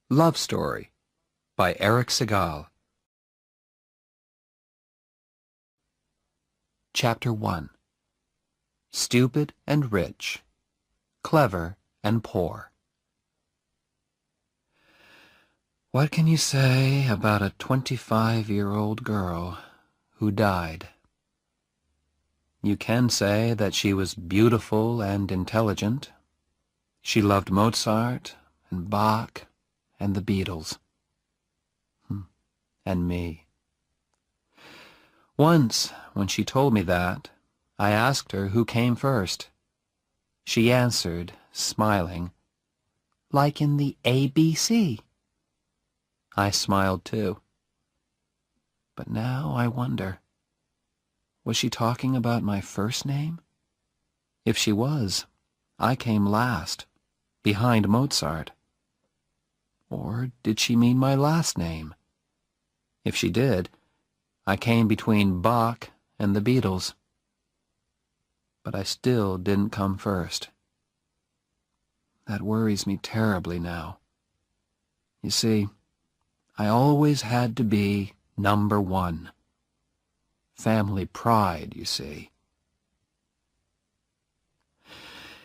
Love Story by Eric Segal. Chapter 1. Stupid and Rich, Clever and Poor. What can you say about a 25-year-old girl who died? You can say that she was beautiful and intelligent. She loved Mozart and Bach and the Beatles. And me. Once, when she told me that, I asked her who came first. She answered, smiling, "Like in the ABC." I smiled too. But now I wonder, was she talking about my first name? If she was, I came last, behind Mozart. Or did she mean my last name? If she did, I came between Bach and the Beatles. But I still didn't come first. That worries me terribly now. You see, I always had to be number one. Family pride, you see.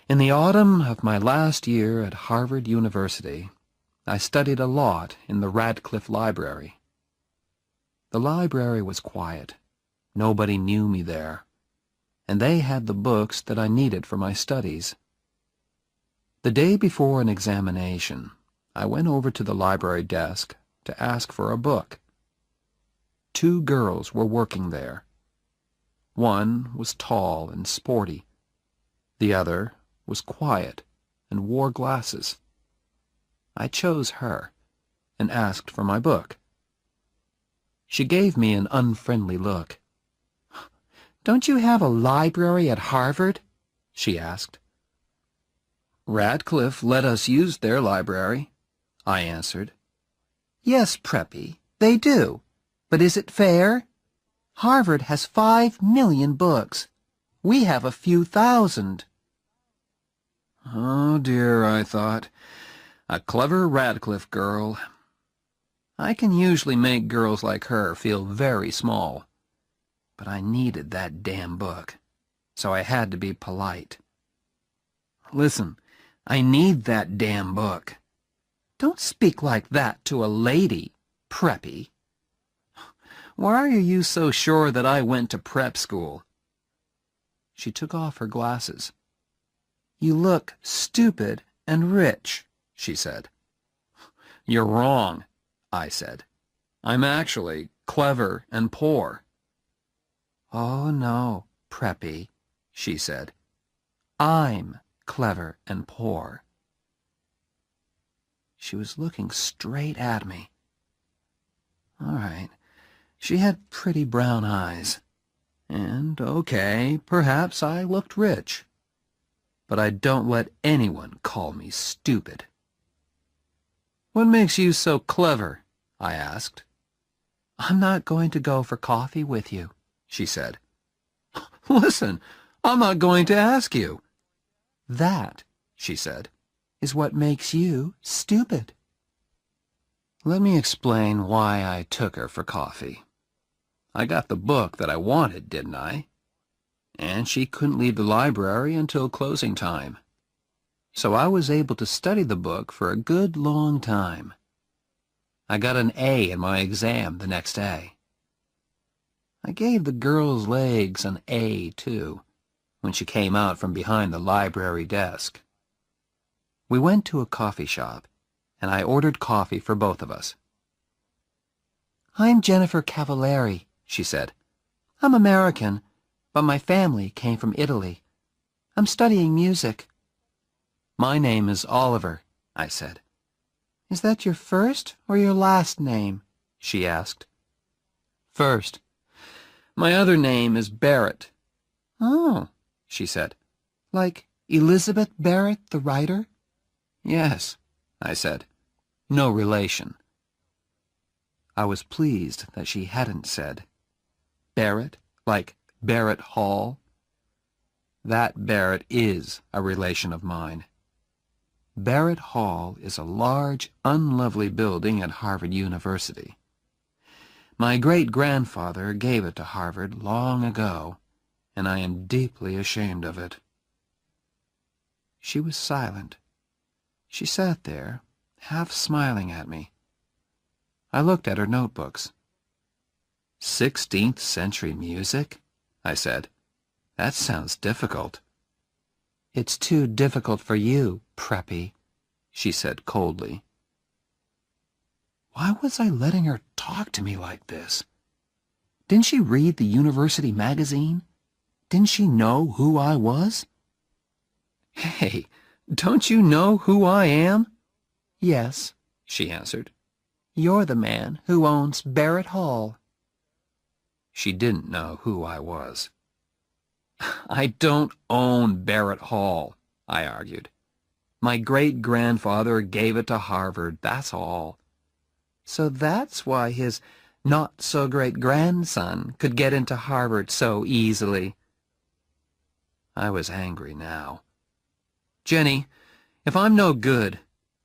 In the autumn of my last year at Harvard University, I studied a lot in the Radcliffe Library. The library was quiet. Nobody knew me there, and they had the books that I needed for my studies. The day before an examination, I went over to the library desk to ask for a book. 2 girls were working there. One was tall and sporty. The other was quiet and wore glasses. I chose her and asked for my book. She gave me an unfriendly look. "Don't you have a library at Harvard?" she asked. "Radcliffe let us use their library," I answered. "Yes, Preppy, they do. But is it fair? Harvard has 5 million books. We have a few thousand." Oh dear, I thought. A clever Radcliffe girl. I can usually make girls like her feel very small. But I needed that damn book, so I had to be polite. "Listen, I need that damn book." "Don't speak like that to a lady, Preppy." "Why are you so sure that I went to prep school?" She took off her glasses. "You look stupid and rich," she said. "You're wrong," I said. "I'm actually clever and poor." "Oh, no, Preppy," she said. "I'm clever and poor." She was looking straight at me. All right, she had pretty brown eyes. And, okay, perhaps I looked rich. But I don't let anyone call me stupid. "What makes you so clever?" I asked. "I'm not going to go for coffee with you," she said. "Listen, I'm not going to ask you." "That," she said, "is what makes you stupid." Let me explain why I took her for coffee. I got the book that I wanted, didn't I? And she couldn't leave the library until closing time. So I was able to study the book for a good long time. I got an A in my exam the next day. I gave the girl's legs an A, too, when she came out from behind the library desk. We went to a coffee shop, and I ordered coffee for both of us. "I'm Jennifer Cavallari," she said. "I'm American, but my family came from Italy. I'm studying music." "My name is Oliver," I said. "Is that your first or your last name?" she asked. "First. My other name is Barrett." "Oh," she said. "Like Elizabeth Barrett, the writer?" "Yes," I said. "No relation." I was pleased that she hadn't said Barrett, like Barrett Hall. That Barrett is a relation of mine. Barrett Hall is a large, unlovely building at Harvard University. My great-grandfather gave it to Harvard long ago, and I am deeply ashamed of it." She was silent. She sat there, half smiling at me. I looked at her notebooks. 16th century music?" I said. "That sounds difficult." "It's too difficult for you, preppy," she said coldly. Why was I letting her talk to me like this? Didn't she read the university magazine? Didn't she know who I was? "Hey, don't you know who I am?" "Yes," she answered. "You're the man who owns Barrett Hall." She didn't know who I was. "I don't own Barrett Hall," I argued. "My great-grandfather gave it to Harvard, that's all." "So that's why his not-so-great-grandson could get into Harvard so easily." I was angry now. "Jenny, if I'm no good,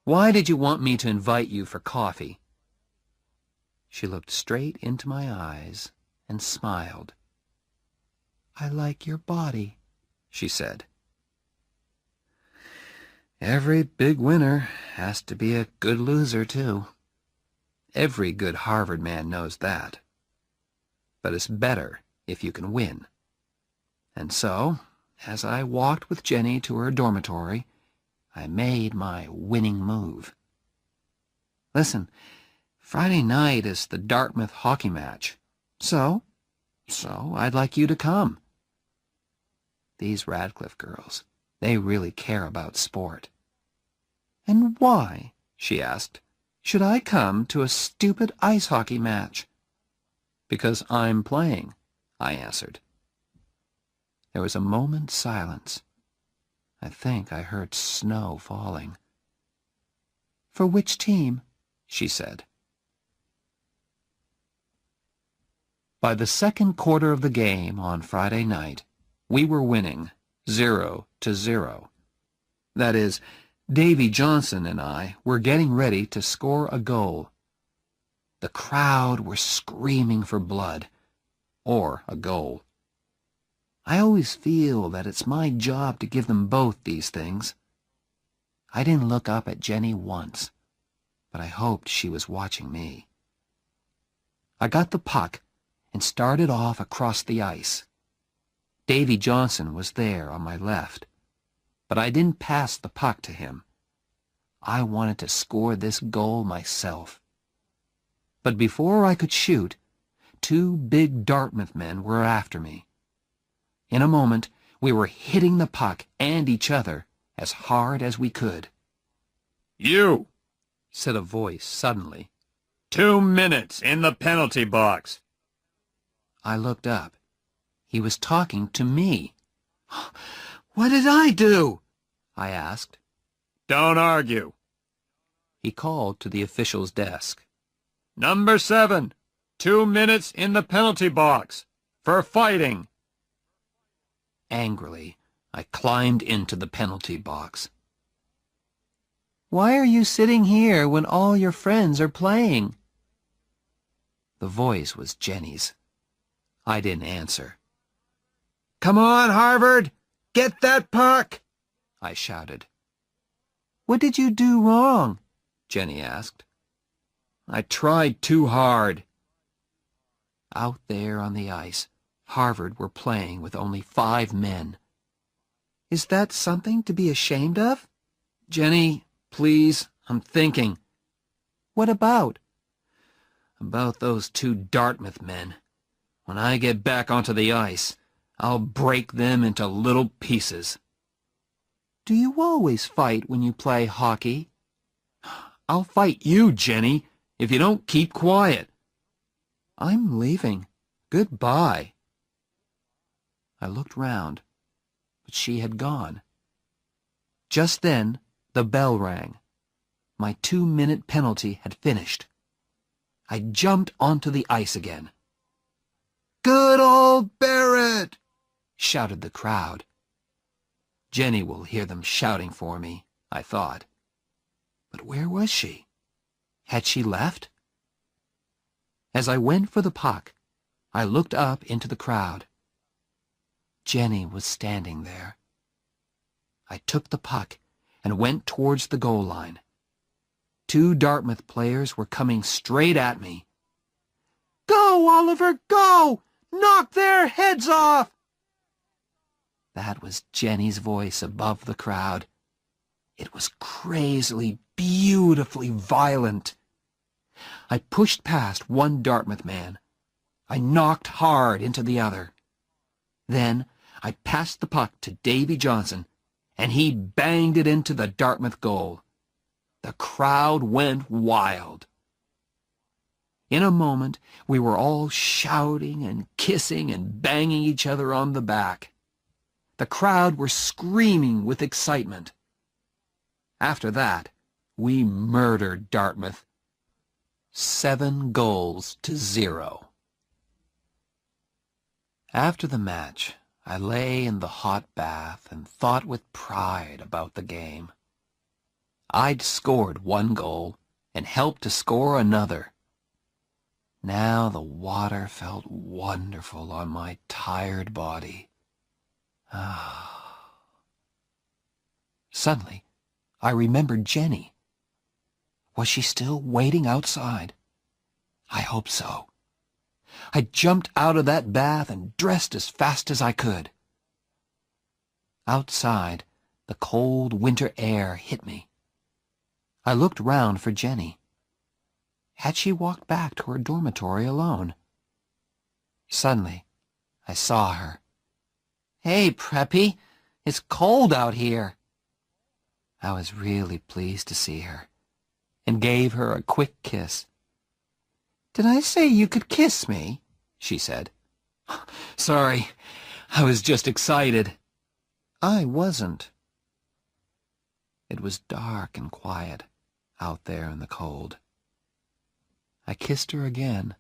why did you want me to invite you for coffee?" She looked straight into my eyes and smiled. "I like your body," she said. Every big winner has to be a good loser, too. Every good Harvard man knows that. But it's better if you can win. And so, as I walked with Jenny to her dormitory, I made my winning move. "Listen, Friday night is the Dartmouth hockey match. So I'd like you to come." These Radcliffe girls, they really care about sport. "And why," she asked, "should I come to a stupid ice hockey match?" "Because I'm playing," I answered. There was a moment's silence. I think I heard snow falling. "For which team?" she said. By the second quarter of the game on Friday night, we were winning 0-0. That is, Davy Johnson and I were getting ready to score a goal. The crowd were screaming for blood, or a goal. I always feel that it's my job to give them both these things. I didn't look up at Jenny once, but I hoped she was watching me. I got the puck and started off across the ice. Davy Johnson was there on my left, but I didn't pass the puck to him. I wanted to score this goal myself. But before I could shoot, two big Dartmouth men were after me. In a moment, we were hitting the puck and each other as hard as we could. "You," said a voice suddenly. 2 minutes in the penalty box." I looked up. He was talking to me. "What did I do?" I asked. "Don't argue." He called to the official's desk. "Number 7, 2 minutes in the penalty box. For fighting." Angrily, I climbed into the penalty box. "Why are you sitting here when all your friends are playing?" The voice was Jenny's. I didn't answer. "Come on, Harvard! Get that puck!" I shouted. "What did you do wrong?" Jenny asked. "I tried too hard." Out there on the ice, Harvard were playing with only 5 men. "Is that something to be ashamed of?" "Jenny, please, I'm thinking." "What about?" "About those 2 Dartmouth men. When I get back onto the ice, I'll break them into little pieces." "Do you always fight when you play hockey?" "I'll fight you, Jenny, if you don't keep quiet." "I'm leaving. Goodbye." I looked round, but she had gone. Just then, the bell rang. My 2-minute penalty had finished. I jumped onto the ice again. "Good old Barrett!" shouted the crowd. Jenny will hear them shouting for me, I thought. But where was she? Had she left? As I went for the puck, I looked up into the crowd. Jenny was standing there. I took the puck and went towards the goal line. 2 Dartmouth players were coming straight at me. "Go, Oliver, go! Knock their heads off!" That was Jenny's voice above the crowd. It was crazily, beautifully violent. I pushed past one Dartmouth man. I knocked hard into the other. Then I passed the puck to Davy Johnson, and he banged it into the Dartmouth goal. The crowd went wild. In a moment, we were all shouting and kissing and banging each other on the back. The crowd were screaming with excitement. After that, we murdered Dartmouth. 7-0. After the match, I lay in the hot bath and thought with pride about the game. I'd scored 1 goal and helped to score another. Now the water felt wonderful on my tired body. Suddenly, I remembered Jenny. Was she still waiting outside? I hope so. I jumped out of that bath and dressed as fast as I could. Outside, the cold winter air hit me. I looked round for Jenny. Had she walked back to her dormitory alone? Suddenly, I saw her. "Hey, Preppy, it's cold out here." I was really pleased to see her, and gave her a quick kiss. "Did I say you could kiss me?" she said. "Sorry, I was just excited." I wasn't. It was dark and quiet out there in the cold. I kissed her again,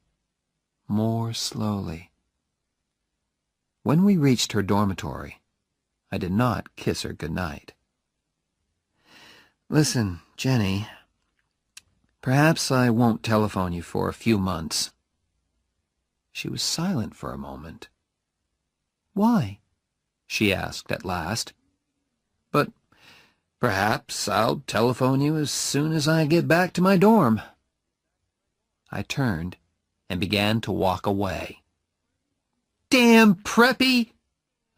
more slowly. When we reached her dormitory, I did not kiss her goodnight. "Listen, Jenny, perhaps I won't telephone you for a few months." She was silent for a moment. "Why?" she asked at last. "But perhaps I'll telephone you as soon as I get back to my dorm." I turned and began to walk away. "Damn Preppy!"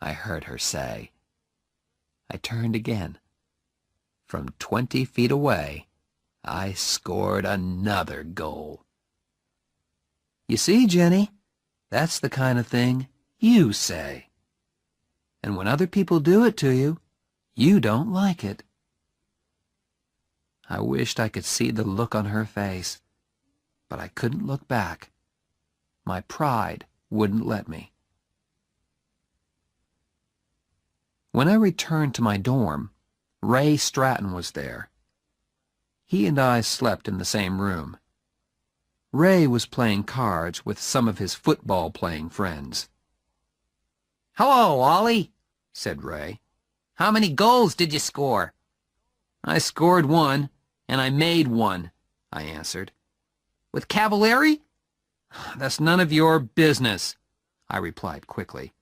I heard her say. I turned again. From 20 feet away, I scored another goal. "You see, Jenny, that's the kind of thing you say. And when other people do it to you, you don't like it." I wished I could see the look on her face, but I couldn't look back. My pride wouldn't let me. When I returned to my dorm, Ray Stratton was there. He and I slept in the same room. Ray was playing cards with some of his football-playing friends. "Hello, Ollie," said Ray. "How many goals did you score?" "I scored 1, and I made 1, I answered. "With Cavalieri?" "That's none of your business," I replied quickly.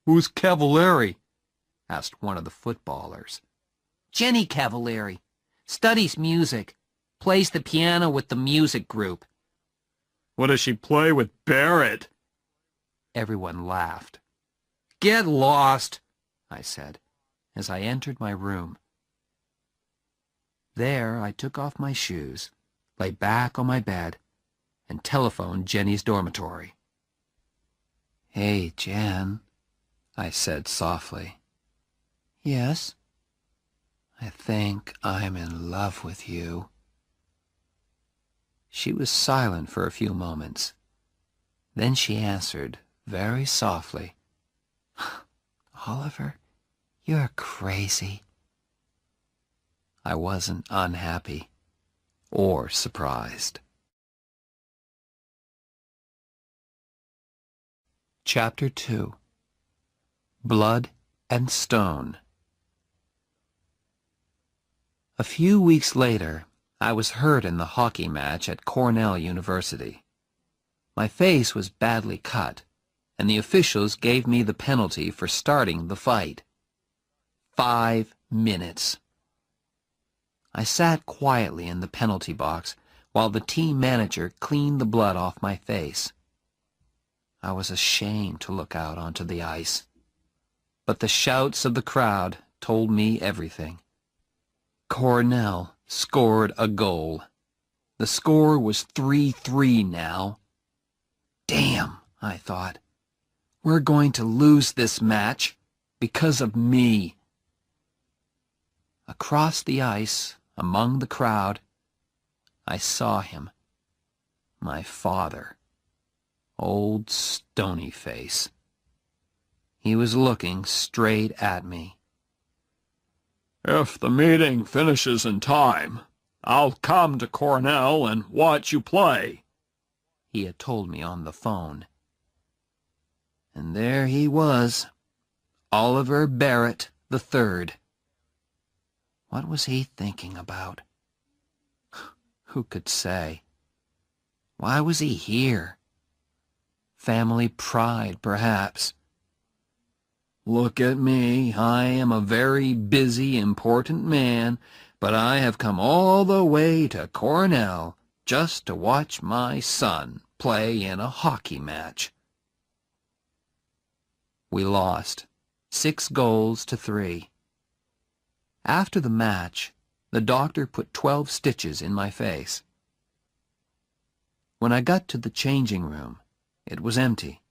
"Who's Cavalieri?" asked one of the footballers. "Jenny Cavalieri. Studies music. Plays the piano with the music group." "What does she play with Barrett?" Everyone laughed. "Get lost," I said, as I entered my room. There I took off my shoes, lay back on my bed, and telephoned Jenny's dormitory. "Hey, Jen," I said softly. "Yes?" "I think I'm in love with you." She was silent for a few moments. Then she answered very softly, "Oliver, you're crazy." I wasn't unhappy or surprised. Chapter 2. Blood and Stone. A few weeks later, I was hurt in the hockey match at Cornell University. My face was badly cut, and the officials gave me the penalty for starting the fight. 5 minutes. I sat quietly in the penalty box while the team manager cleaned the blood off my face. I was ashamed to look out onto the ice, but the shouts of the crowd told me everything. Cornell scored a goal. The score was 3-3 now. Damn, I thought. We're going to lose this match because of me. Across the ice, among the crowd, I saw him. My father. Old Stony Face. He was looking straight at me. If the meeting finishes in time, I'll come to Cornell and watch you play, he had told me on the phone. And there he was, Oliver Barrett III. What was he thinking about? Who could say? Why was he here? Family pride, perhaps. Look at me. I am a very busy, important man, but I have come all the way to Cornell just to watch my son play in a hockey match. We lost, 6-3. After the match, the doctor put 12 stitches in my face. When I got to the changing room, it was empty.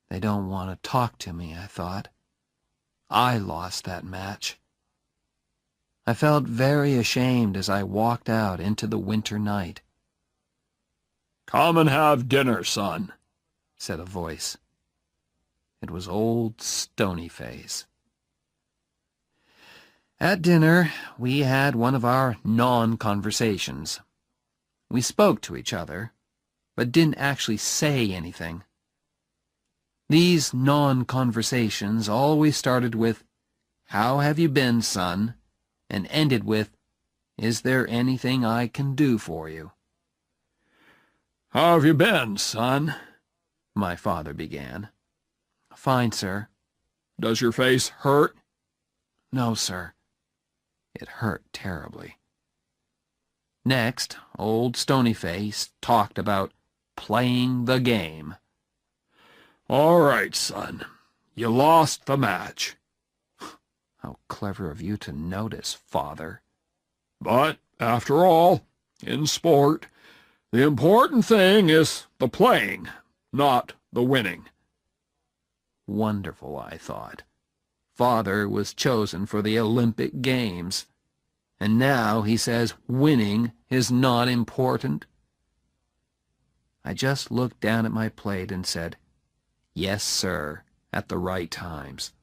They don't want to talk to me, I thought. I lost that match. I felt very ashamed as I walked out into the winter night. "Come and have dinner, son," said a voice. It was old Stony Face. At dinner, we had one of our non-conversations. We spoke to each other, but didn't actually say anything. These non-conversations always started with, "How have you been, son?" and ended with, "Is there anything I can do for you?" "How have you been, son?" my father began. "Fine, sir." "Does your face hurt?" "No, sir." It hurt terribly. Next, old Stony Face talked about playing the game. "All right, son. You lost the match." How clever of you to notice, father. "But, after all, in sport, the important thing is the playing, not the winning." Wonderful, I thought. Father was chosen for the Olympic Games, and now he says winning is not important. I just looked down at my plate and said, "Yes, sir," at the right times.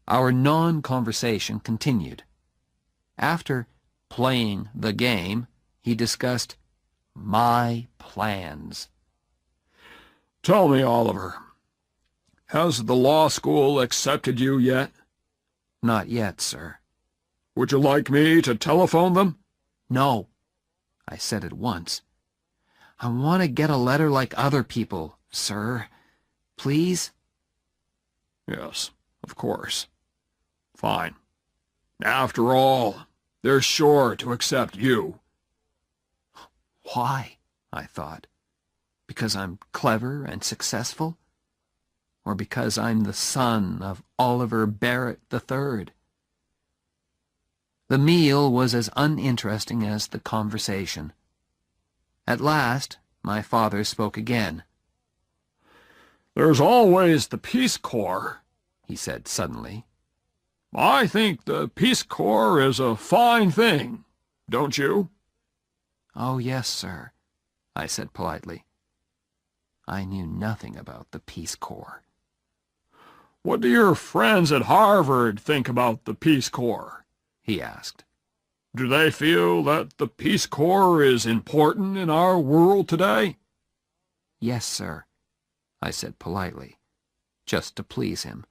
Our non-conversation continued. After playing the game, he discussed my plans. "Tell me, Oliver, has the law school accepted you yet?" "Not yet, sir." "Would you like me to telephone them?" "No," I said at once. "I want to get a letter like other people, sir. Please?" "Yes, of course. Fine. After all, they're sure to accept you." Why? I thought. Because I'm clever and successful? Or because I'm the son of Oliver Barrett III? The meal was as uninteresting as the conversation. At last, my father spoke again. "There's always the Peace Corps," he said suddenly. "I think the Peace Corps is a fine thing, don't you?" "Oh, yes, sir," I said politely. I knew nothing about the Peace Corps. "What do your friends at Harvard think about the Peace Corps?" he asked. "Do they feel that the Peace Corps is important in our world today?" "Yes, sir," I said politely, just to please him.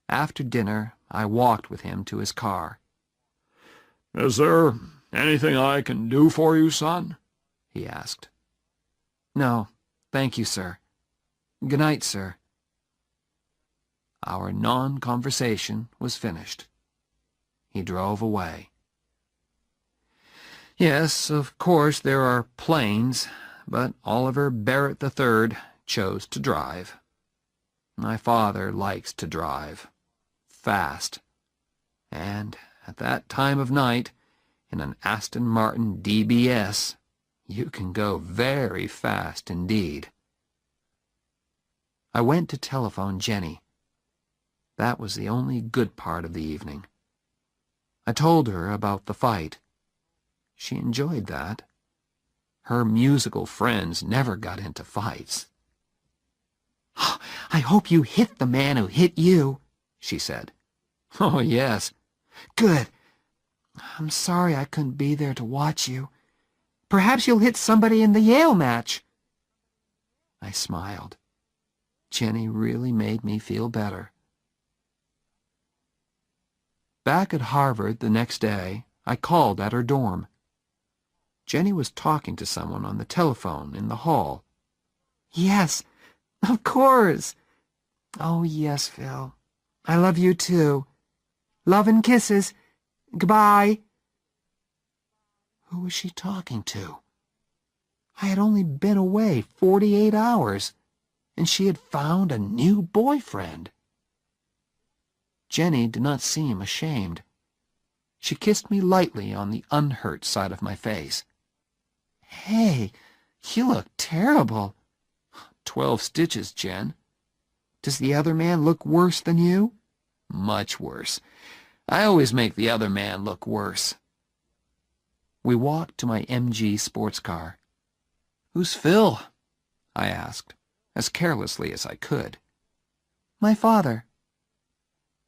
After dinner, I walked with him to his car. Is there anything I can do for you, son? He asked. No, thank you, sir. Good night, sir. Our non-conversation was finished. He drove away. Yes, of course there are planes, but Oliver Barrett III chose to drive. My father likes to drive. Fast. And at that time of night, in an Aston Martin DBS, you can go very fast indeed. I went to telephone Jenny. That was the only good part of the evening. I told her about the fight. She enjoyed that. Her musical friends never got into fights. "I hope you hit the man who hit you," she said. "Oh, yes." "Good. I'm sorry I couldn't be there to watch you. Perhaps you'll hit somebody in the Yale match." I smiled. Jenny really made me feel better. Back at Harvard the next day, I called at her dorm. Jenny was talking to someone on the telephone in the hall. "Yes, of course. Oh, yes, Phil. I love you, too. Love and kisses. Goodbye." Who was she talking to? I had only been away 48 hours, and she had found a new boyfriend. Jenny did not seem ashamed. She kissed me lightly on the unhurt side of my face. "Hey, you look terrible." 12 stitches, Jen. "Does the other man look worse than you?" "Much worse. I always make the other man look worse." We walked to my MG sports car. "Who's Phil?" I asked, as carelessly as I could. "My father."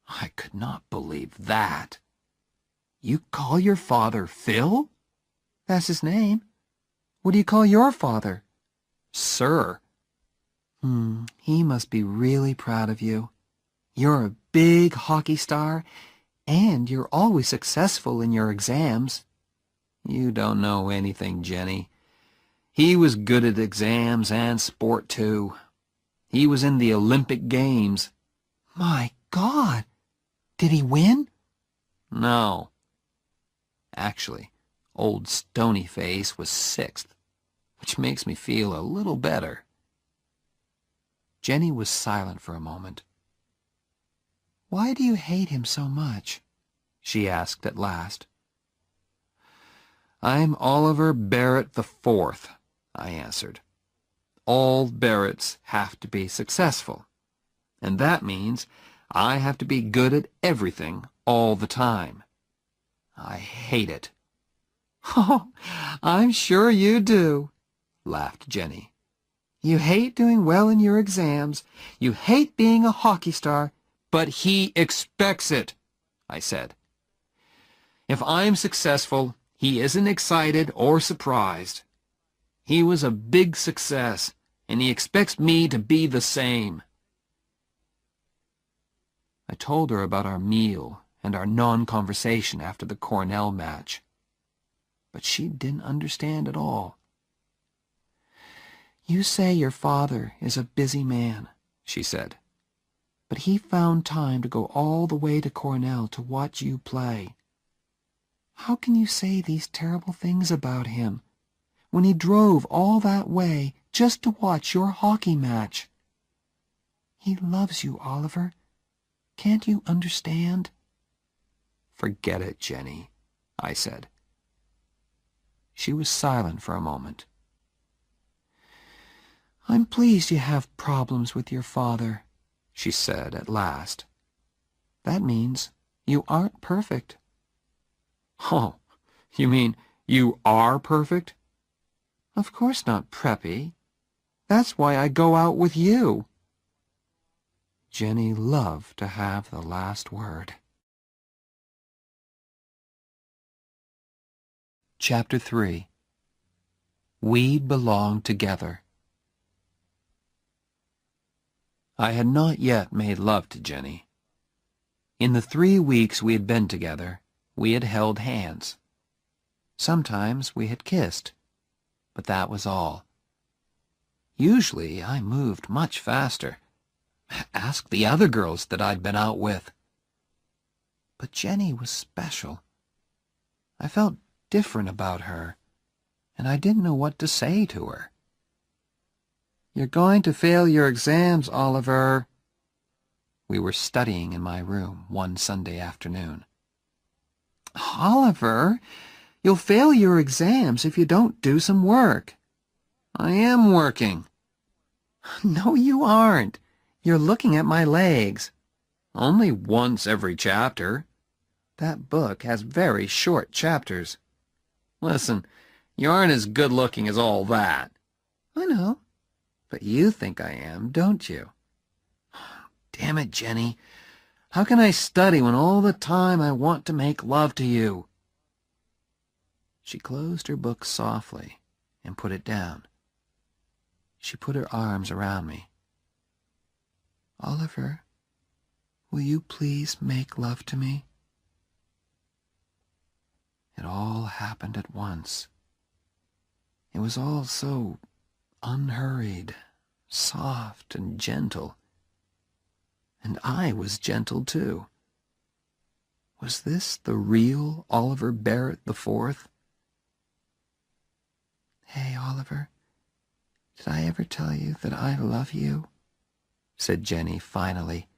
I could not believe that. "You call your father Phil?" "That's his name. What do you call your father?" "Sir." He must be really proud of you. You're a big hockey star, and you're always successful in your exams." "You don't know anything, Jenny. He was good at exams and sport, too. He was in the Olympic Games." "My God! Did he win?" "No. Actually, old Stony Face was 6th, which makes me feel a little better." Jenny was silent for a moment. "Why do you hate him so much?" she asked at last. "I'm Oliver Barrett IV, I answered. "All Barretts have to be successful, and that means I have to be good at everything all the time. I hate it." "Oh, I'm sure you do," laughed Jenny. "You hate doing well in your exams. You hate being a hockey star." "But he expects it," I said. "If I'm successful, he isn't excited or surprised. He was a big success, and he expects me to be the same." I told her about our meal and our non-conversation after the Cornell match. But she didn't understand at all. "You say your father is a busy man," she said. "But he found time to go all the way to Cornell to watch you play. How can you say these terrible things about him when he drove all that way just to watch your hockey match? He loves you, Oliver. Can't you understand?" "Forget it, Jenny," I said. She was silent for a moment. "I'm pleased you have problems with your father," she said at last. "That means you aren't perfect." "Oh, you mean you are perfect?" "Of course not, Preppy. That's why I go out with you." Jenny loved to have the last word. Chapter 3. We Belong Together. I had not yet made love to Jenny. In the 3 weeks we had been together, We had held hands. Sometimes we had kissed, but that was all. Usually I moved much faster. Ask the other girls that I'd been out with. But Jenny was special. I felt different about her, and I didn't know what to say to her. "You're going to fail your exams, Oliver." We were studying in my room one Sunday afternoon. "Oliver, you'll fail your exams if you don't do some work." "I am working." "No, you aren't. You're looking at my legs." "Only once every chapter." "That book has very short chapters." "Listen, you aren't as good-looking as all that." "I know, but you think I am, don't you?" "Damn it, Jenny. How can I study when all the time I want to make love to you?" She closed her book softly and put it down. She put her arms around me. "Oliver, will you please make love to me?" It all happened at once. It was all so unhurried, soft and gentle. And I was gentle too. Was this the real Oliver Barrett IV? "Hey, Oliver, did I ever tell you that I love you?" said Jenny finally.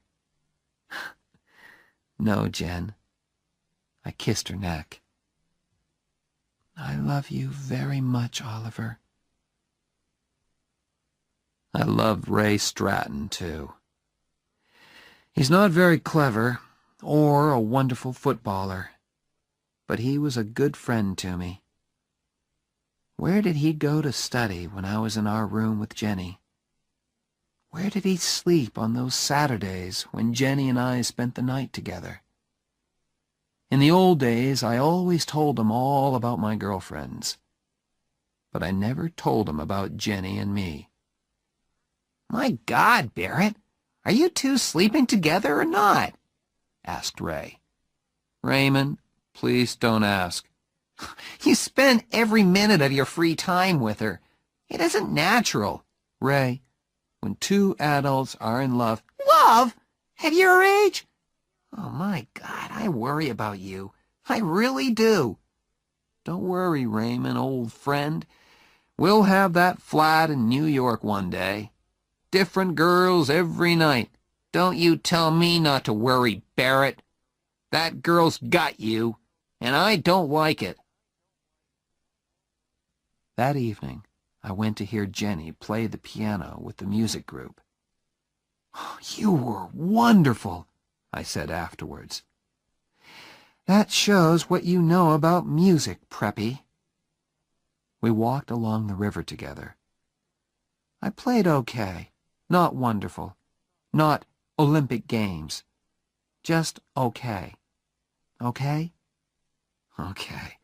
"No, Jen." I kissed her neck. "I love you very much, Oliver." I loved Ray Stratton, too. He's not very clever or a wonderful footballer, but he was a good friend to me. Where did he go to study when I was in our room with Jenny? Where did he sleep on those Saturdays when Jenny and I spent the night together? In the old days, I always told him all about my girlfriends, but I never told him about Jenny and me. "My God, Barrett, are you two sleeping together or not?" asked Ray. "Raymond, please don't ask." "You spend every minute of your free time with her. It isn't natural." "Ray, when two adults are in love—" "Love? At your age? Oh, my God, I worry about you. I really do." "Don't worry, Raymond, old friend. We'll have that flat in New York one day. Different girls every night. Don't you tell me not to worry, Barrett. That girl's got you, and I don't like it." That evening, I went to hear Jenny play the piano with the music group. "You were wonderful," I said afterwards. "That shows what you know about music, Preppy." We walked along the river together. I played okay, not wonderful, not Olympic Games, just okay. Okay? Okay.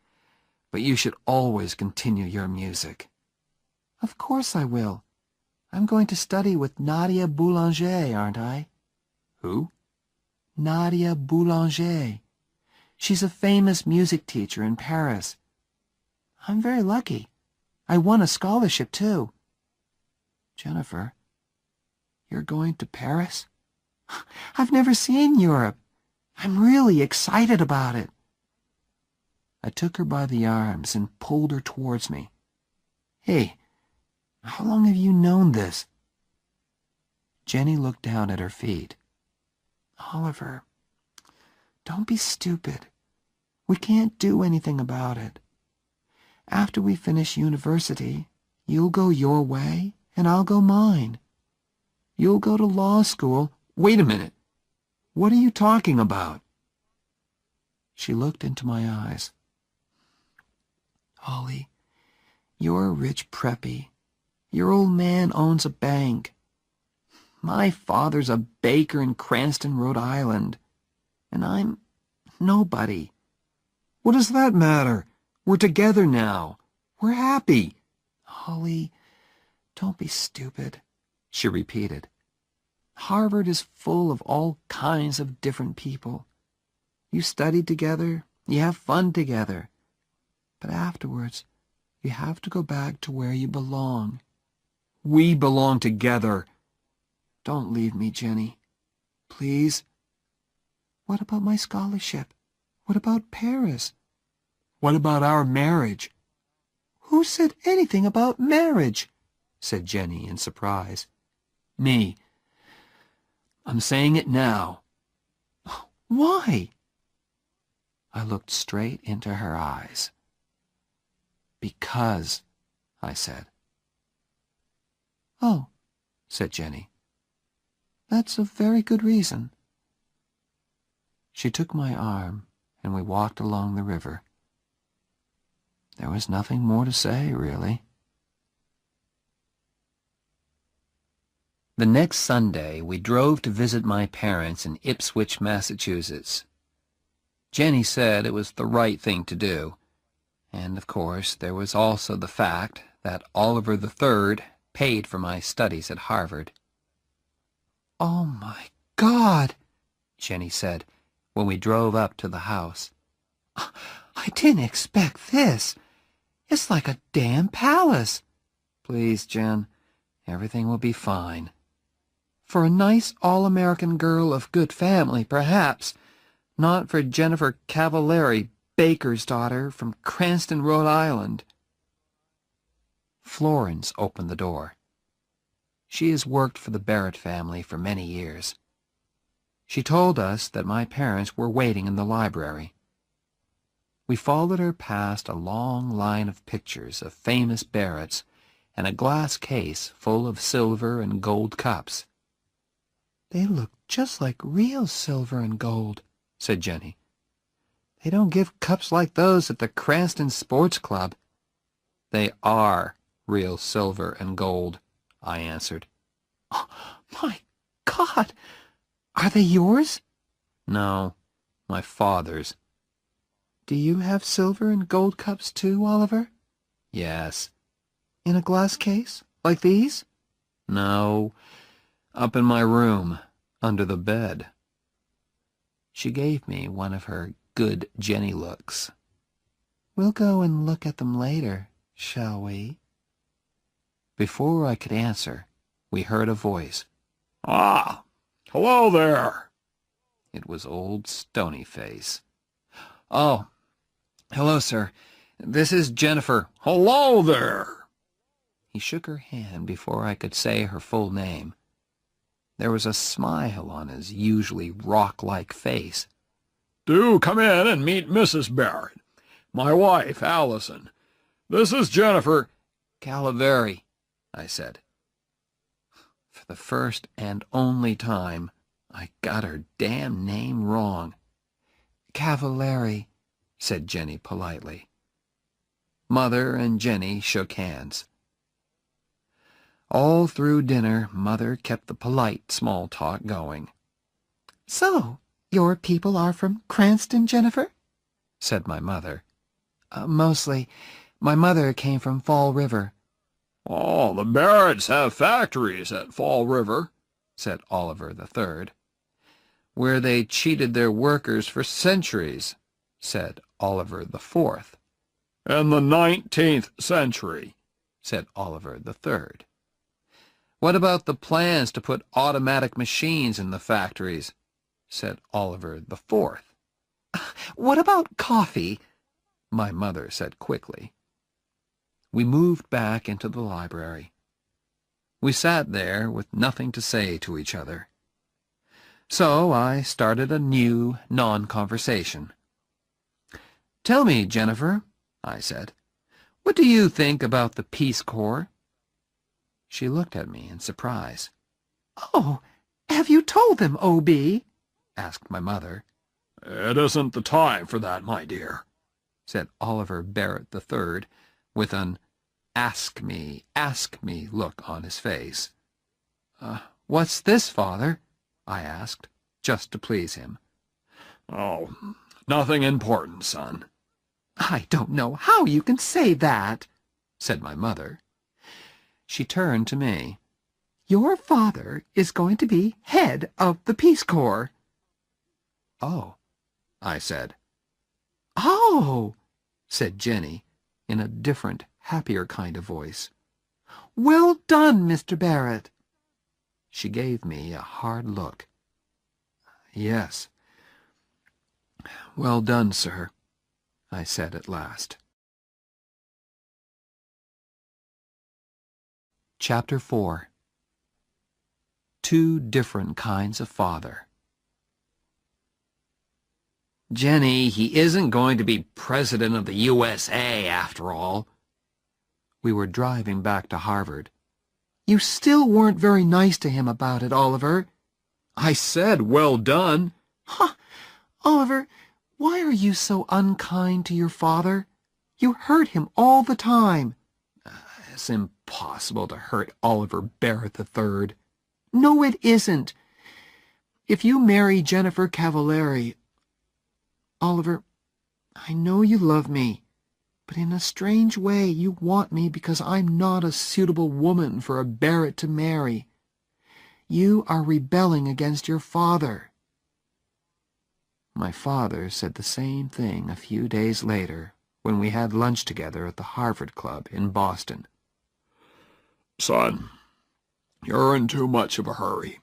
But you should always continue your music. "Of course I will. I'm going to study with Nadia Boulanger, aren't I?" "Who?" "Nadia Boulanger. She's a famous music teacher in Paris. I'm very lucky. I won a scholarship, too." "Jennifer, you're going to Paris?" "I've never seen Europe. I'm really excited about it." I took her by the arms and pulled her towards me. "Hey, how long have you known this?" Jenny looked down at her feet. "Oliver, don't be stupid. We can't do anything about it. After we finish university, you'll go your way and I'll go mine. You'll go to law school." "Wait a minute. What are you talking about?" She looked into my eyes. "Ollie, you're a rich preppy. Your old man owns a bank. My father's a baker in Cranston, Rhode Island. And I'm nobody." "What does that matter? We're together now. We're happy." "Ollie, don't be stupid," she repeated. "Harvard is full of all kinds of different people. You studied together, You have fun together. But afterwards, you have to go back to where you belong. We belong together. Don't leave me, Jenny. Please. What about my scholarship? What about Paris? What about our marriage? Who said anything about marriage? Said Jenny in surprise. Me. I'm saying it now. Why? I looked straight into her eyes. Because, I said. Oh, said Jenny. That's a very good reason. She took my arm, and we walked along the river. There was nothing more to say, really. The next Sunday, we drove to visit my parents in Ipswich, Massachusetts. Jenny said it was the right thing to do, and of course there was also the fact that Oliver III paid for my studies at Harvard. "Oh, my God," Jenny said when we drove up to the house. "I didn't expect this. It's like a damn palace." "Please, Jen, everything will be fine." "For a nice all-American girl of good family, perhaps. Not for Jennifer Cavallari, baker's daughter, from Cranston, Rhode Island." Florence opened the door. She has worked for the Barrett family for many years. She told us that my parents were waiting in the library. We followed her past a long line of pictures of famous Barretts and a glass case full of silver and gold cups. "They look just like real silver and gold," said Jenny. "They don't give cups like those at the Cranston Sports Club." "They are real silver and gold," I answered. "Oh, my God! Are they yours?" "No, my father's." "Do you have silver and gold cups too, Oliver?" "Yes." "In a glass case, like these?" "No, up in my room, under the bed." She gave me one of her good Jenny looks. "We'll go and look at them later, shall we?" Before I could answer, we heard a voice. "Ah, hello there." It was old Stonyface. "Oh, hello, sir. This is Jennifer." "Hello there." He shook her hand before I could say her full name. There was a smile on his usually rock-like face. "Do come in and meet Mrs. Barrett, my wife, Allison. This is Jennifer." "Calavery," I said. For the first and only time, I got her damn name wrong. "Cavallari," said Jenny politely. Mother and Jenny shook hands. All through dinner, Mother kept the polite small talk going. "So, your people are from Cranston, Jennifer?" said my mother. Mostly. My mother came from Fall River." "Oh, the Barretts have factories at Fall River," said Oliver III. "Where they cheated their workers for centuries," said Oliver IV. "In the 19th century," said Oliver III. "What about the plans to put automatic machines in the factories?" said Oliver IV. "What about coffee?" my mother said quickly. We moved back into the library. We sat there with nothing to say to each other. So I started a new non-conversation. "Tell me, Jennifer," I said, "what do you think about the Peace Corps?" She looked at me in surprise. "Oh, have you told them, O.B.?" asked my mother. "It isn't the time for that, my dear," said Oliver Barrett III, with an ask me look on his face. What's this, Father?" I asked, just to please him. "Oh, nothing important, son." "I don't know how you can say that," said my mother. She turned to me. "Your father is going to be head of the Peace Corps." "Oh," I said. "Oh," said Jenny, in a different, happier kind of voice. "Well done, Mr. Barrett." She gave me a hard look. "Yes. Well done, sir," I said at last. Chapter 4. Two Different Kinds of Father. "Jenny, he isn't going to be president of the USA after all." We were driving back to Harvard. "You still weren't very nice to him about it, Oliver." "I said well done." "Huh! Oliver, why are you so unkind to your father? You hurt him all the time." "It's impossible to hurt Oliver Barrett III. "No, it isn't. If you marry Jennifer Cavallari... Oliver, I know you love me, but in a strange way you want me because I'm not a suitable woman for a Barrett to marry. You are rebelling against your father." My father said the same thing a few days later when we had lunch together at the Harvard Club in Boston. "Son, you're in too much of a hurry.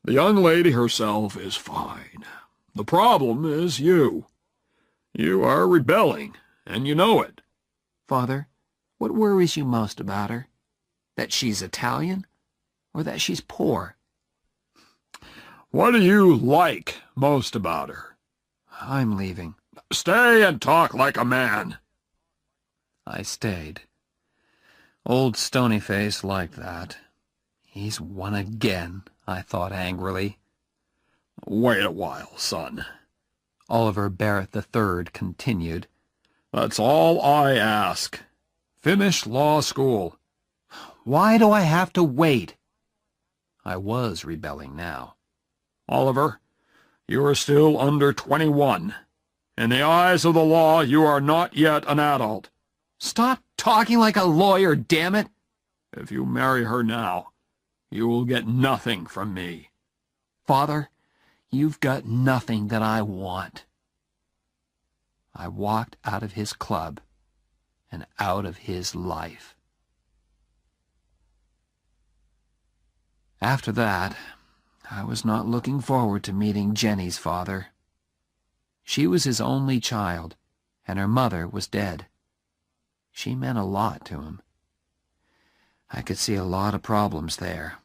The young lady herself is fine. The problem is you. You are rebelling, and you know it." "Father, what worries you most about her? That she's Italian, or that she's poor?" "What do you like most about her?" "I'm leaving." "Stay and talk like a man." I stayed. Old Stonyface liked that. He's won again, I thought angrily. "Wait a while, son," Oliver Barrett III continued. "That's all I ask. Finish law school." "Why do I have to wait?" I was rebelling now. "Oliver, you are still under 21. In the eyes of the law, you are not yet an adult. Stop talking like a lawyer, damn it!" If you marry her now, you will get nothing from me." "Father, you've got nothing that I want." I walked out of his club and out of his life. After that, I was not looking forward to meeting Jenny's father. She was his only child, and her mother was dead. She meant a lot to him. I could see a lot of problems there.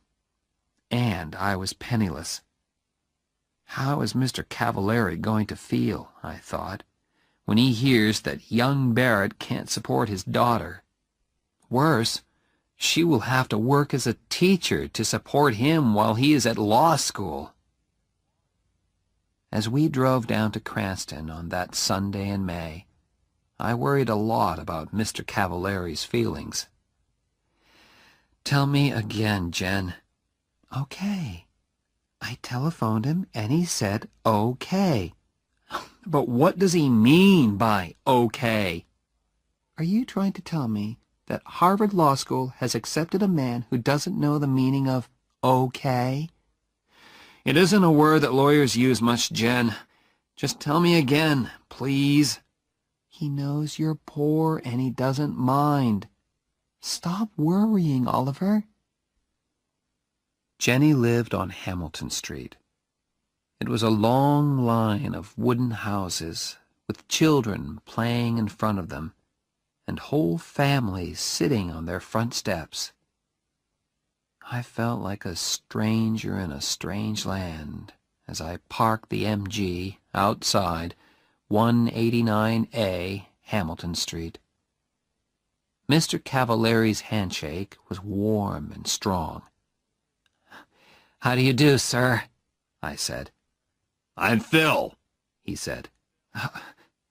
And I was penniless. How is Mr. Cavallari going to feel, I thought, when he hears that young Barrett can't support his daughter? Worse, she will have to work as a teacher to support him while he is at law school. As we drove down to Cranston on that Sunday in May, I worried a lot about Mr. Cavallari's feelings. "Tell me again, Jen." "Okay." I telephoned him and he said okay. "But what does he mean by okay?" "Are you trying to tell me that Harvard Law School has accepted a man who doesn't know the meaning of okay?" "It isn't a word that lawyers use much, Jen. Just tell me again, please." "He knows you're poor and he doesn't mind. Stop worrying, Oliver." Jenny lived on Hamilton Street. It was a long line of wooden houses with children playing in front of them and whole families sitting on their front steps. I felt like a stranger in a strange land as I parked the MG outside 189A Hamilton Street. Mr. Cavallari's handshake was warm and strong. "How do you do, sir?" I said. "I'm Phil," he said.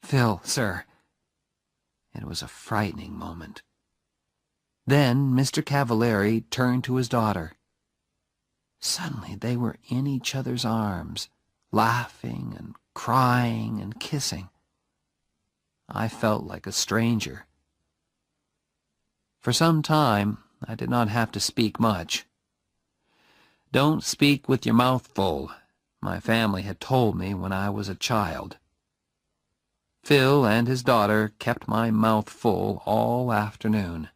"Phil, sir." It was a frightening moment. Then Mr. Cavallari turned to his daughter. Suddenly they were in each other's arms, laughing and crying and kissing. I felt like a stranger. For some time, I did not have to speak much. "Don't speak with your mouth full," my family had told me when I was a child. Phil and his daughter kept my mouth full all afternoon.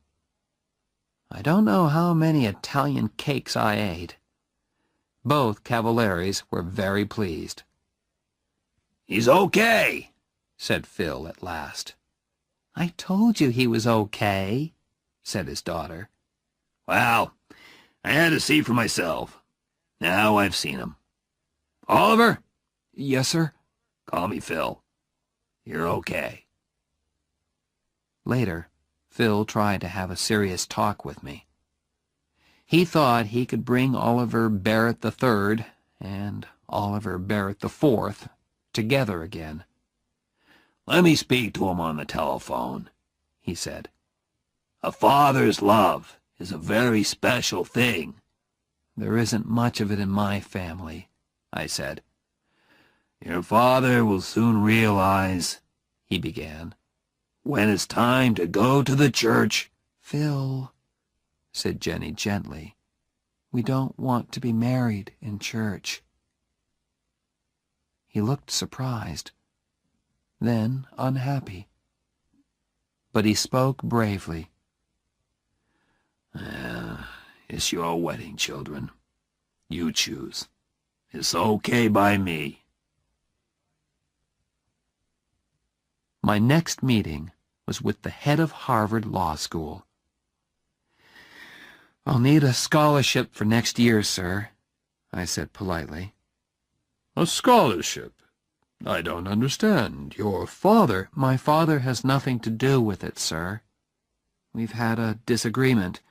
I don't know how many Italian cakes I ate. Both Cavalieris were very pleased. "He's okay," said Phil at last. "I told you he was okay," said his daughter. "Well, I had to see for myself. Now I've seen him. Oliver?" "Yes, sir?" "Call me Phil. You're okay." Later, Phil tried to have a serious talk with me. He thought he could bring Oliver Barrett III and Oliver Barrett IV together again. "Let me speak to him on the telephone," he said. "A father's love is a very special thing." "There isn't much of it in my family," I said. "Your father will soon realize," he began, "when it's time to go to the church." "Phil," said Jenny gently, "we don't want to be married in church." He looked surprised, then unhappy. But he spoke bravely. "It's your wedding, children. You choose. It's okay by me." My next meeting was with the head of Harvard Law School. "I'll need a scholarship for next year, sir," I said politely. "A scholarship? I don't understand. Your father—" "My father has nothing to do with it, sir. We've had a disagreement,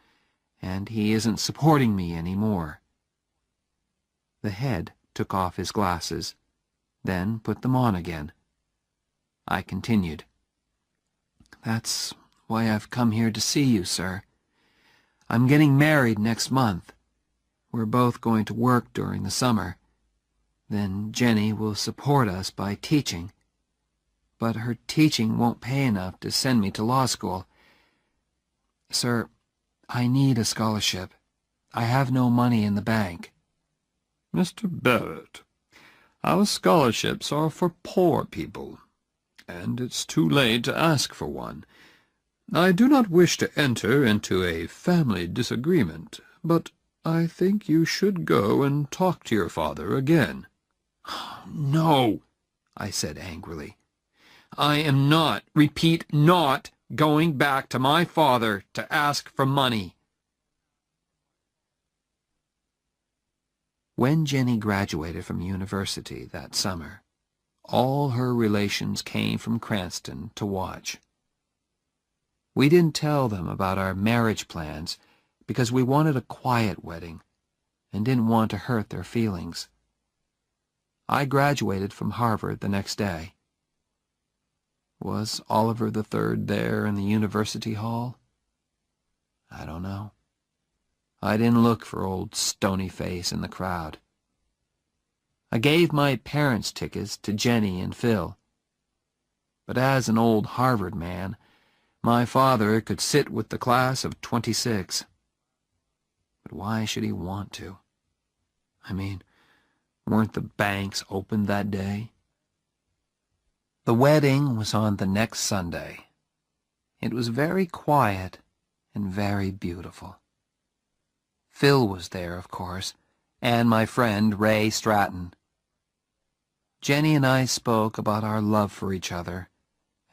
and he isn't supporting me anymore." The head took off his glasses, then put them on again. I continued. "That's why I've come here to see you, sir. I'm getting married next month. We're both going to work during the summer. Then Jenny will support us by teaching. But her teaching won't pay enough to send me to law school. Sir, I need a scholarship. I have no money in the bank." "Mr. Barrett, our scholarships are for poor people, and it's too late to ask for one. I do not wish to enter into a family disagreement, but I think you should go and talk to your father again." "No," I said angrily. "I am not, repeat, not going back to my father to ask for money." When Jenny graduated from university that summer, all her relations came from Cranston to watch. We didn't tell them about our marriage plans because we wanted a quiet wedding and didn't want to hurt their feelings. I graduated from Harvard the next day. Was Oliver III there in the university hall? I don't know. I didn't look for old Stonyface in the crowd. I gave my parents' tickets to Jenny and Phil. But as an old Harvard man, my father could sit with the class of '26. But why should he want to? I mean, weren't the banks open that day? The wedding was on the next Sunday. It was very quiet and very beautiful. Phil was there, of course, and my friend Ray Stratton. Jenny and I spoke about our love for each other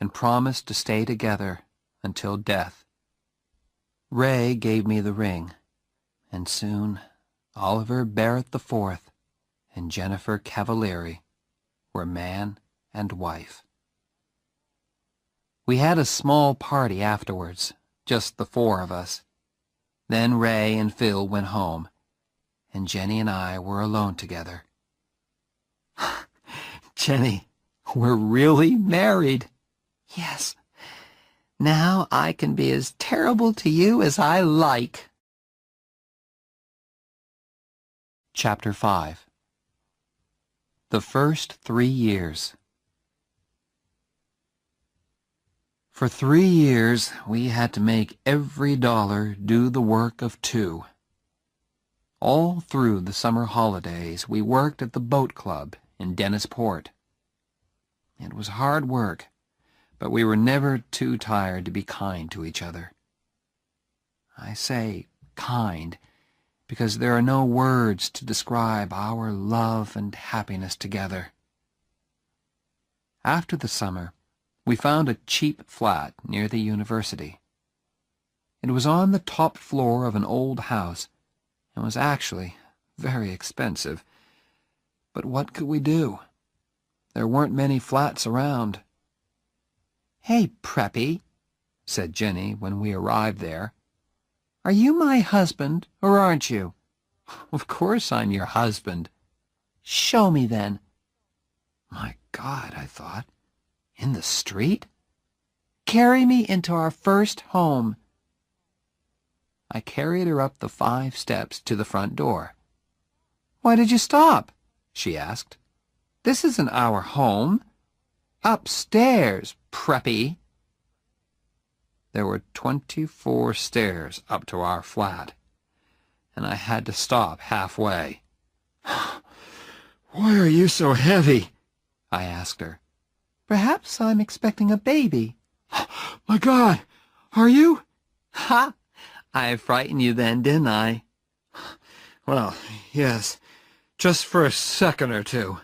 and promised to stay together until death. Ray gave me the ring, and soon Oliver Barrett IV and Jennifer Cavalieri were man and wife. We had a small party afterwards, just the four of us. Then Ray and Phil went home, and Jenny and I were alone together. "Jenny, we're really married." "Yes. Now I can be as terrible to you as I like." Chapter 5. The First 3 Years. For 3 years, we had to make every dollar do the work of 2. All through the summer holidays, we worked at the boat club in Dennisport. It was hard work, but we were never too tired to be kind to each other. I say kind because there are no words to describe our love and happiness together. After the summer, we found a cheap flat near the university. It was on the top floor of an old house and was actually very expensive. But what could we do? There weren't many flats around. "Hey, Preppy," said Jenny when we arrived there. "Are you my husband, or aren't you?" "Of course I'm your husband." "Show me, then." My God, I thought, in the street? "Carry me into our first home." I carried her up the 5 steps to the front door. "Why did you stop?" she asked. "This isn't our home. Upstairs, Preppy." There were 24 stairs up to our flat, and I had to stop halfway. "Why are you so heavy?" I asked her. "Perhaps I'm expecting a baby." "My God, are you?" "Ha! I frightened you then, didn't I?" "Well, yes, just for a second or two."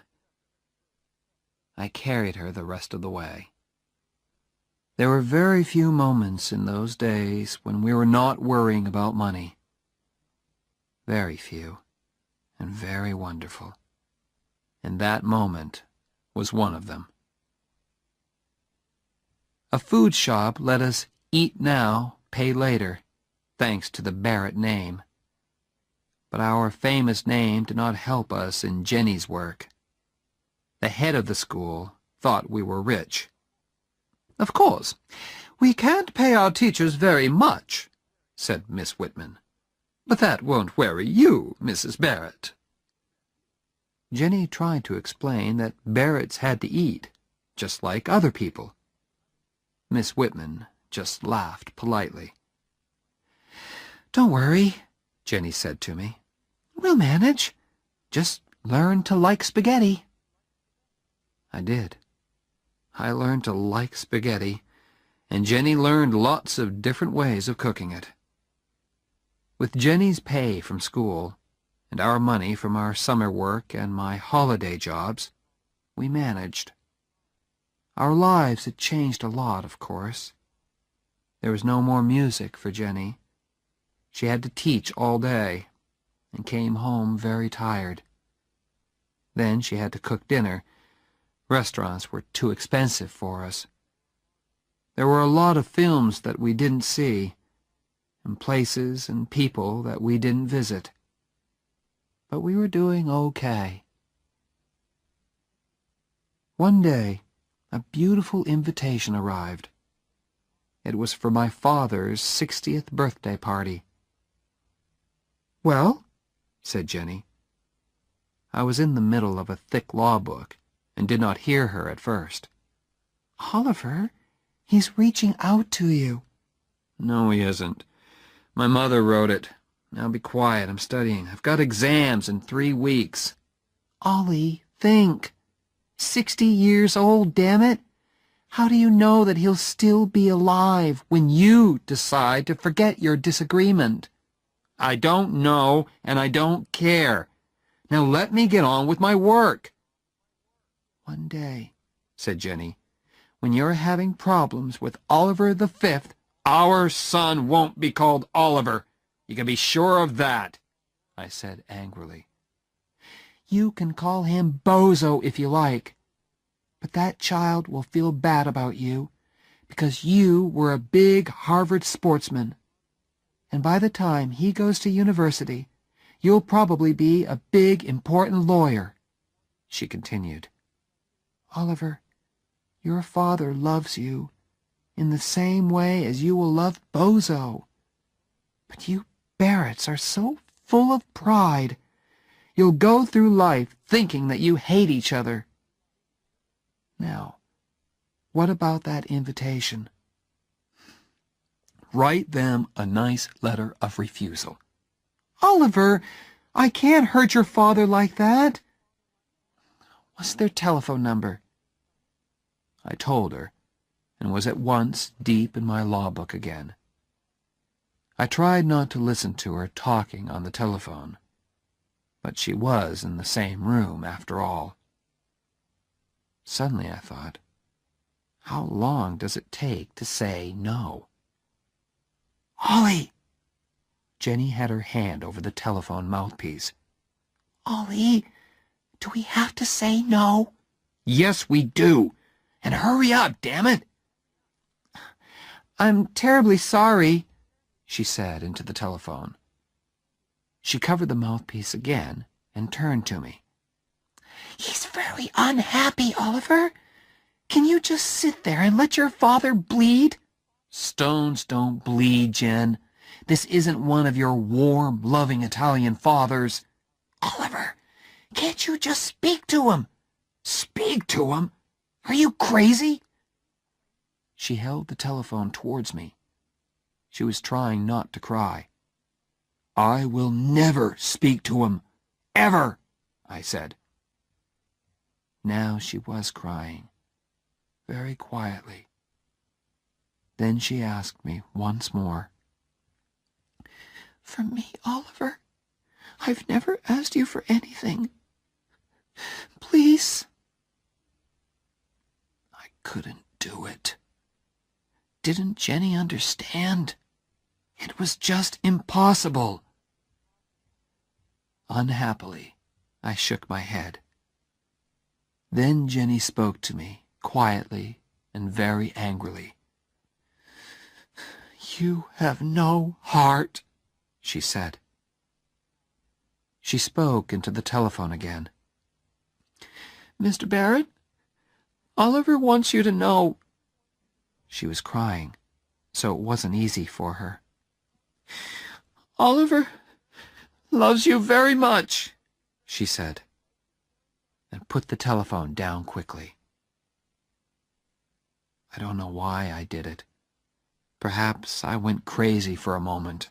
I carried her the rest of the way. There were very few moments in those days when we were not worrying about money. Very few, and very wonderful. And that moment was one of them. A food shop let us eat now, pay later, thanks to the Barrett name. But our famous name did not help us in Jenny's work. The head of the school thought we were rich. "Of course, we can't pay our teachers very much," said Miss Whitman. "But that won't worry you, Mrs. Barrett." Jenny tried to explain that Barretts had to eat, just like other people. Miss Whitman just laughed politely. "Don't worry," Jenny said to me. "We'll manage. Just learn to like spaghetti." I did. I learned to like spaghetti, and Jenny learned lots of different ways of cooking it. With Jenny's pay from school, and our money from our summer work and my holiday jobs, we managed. Our lives had changed a lot, of course. There was no more music for Jenny. She had to teach all day, and came home very tired. Then she had to cook dinner. Restaurants were too expensive for us. There were a lot of films that we didn't see, and places and people that we didn't visit. But we were doing okay. One day, a beautiful invitation arrived. It was for my father's 60th birthday party. "Well?" said Jenny. I was in the middle of a thick law book and did not hear her at first. "Oliver, he's reaching out to you." "No, he isn't. My mother wrote it. Now be quiet, I'm studying. I've got exams in 3 weeks. "Ollie, think. 60 years old, damn it. How do you know that he'll still be alive when you decide to forget your disagreement?" "I don't know, and I don't care. Now let me get on with my work." "One day," said Jenny, "when you're having problems with Oliver the Fifth—" "Our son won't be called Oliver. You can be sure of that," I said angrily. "You can call him Bozo if you like, but that child will feel bad about you because you were a big Harvard sportsman. And by the time he goes to university, you'll probably be a big, important lawyer," she continued. "Oliver, your father loves you in the same way as you will love Bozo. But you Barretts are so full of pride. You'll go through life thinking that you hate each other. Now, what about that invitation? Write them a nice letter of refusal." "Oliver, I can't hurt your father like that." "What's their telephone number?" I told her, and was at once deep in my law book again. I tried not to listen to her talking on the telephone, but she was in the same room after all. Suddenly I thought, how long does it take to say no? "Ollie!" Jenny had her hand over the telephone mouthpiece. "Ollie, do we have to say no?" "Yes, we do. And hurry up, damn it!" "I'm terribly sorry," she said into the telephone. She covered the mouthpiece again and turned to me. "He's very unhappy, Oliver. Can you just sit there and let your father bleed?" "Stones don't bleed, Jen. This isn't one of your warm, loving Italian fathers." "Oliver, can't you just speak to him?" "Speak to him? Are you crazy?" She held the telephone towards me. She was trying not to cry. "I will never speak to him. Ever," I said. Now she was crying, very quietly. Then she asked me once more, "For me, Oliver? I've never asked you for anything. Please." I couldn't do it. Didn't Jenny understand? It was just impossible. Unhappily, I shook my head. Then Jenny spoke to me, quietly and very angrily. "You have no heart," she said. She spoke into the telephone again. "Mr. Barrett, Oliver wants you to know—" She was crying, so it wasn't easy for her. "Oliver loves you very much," she said, and put the telephone down quickly. I don't know why I did it. Perhaps I went crazy for a moment.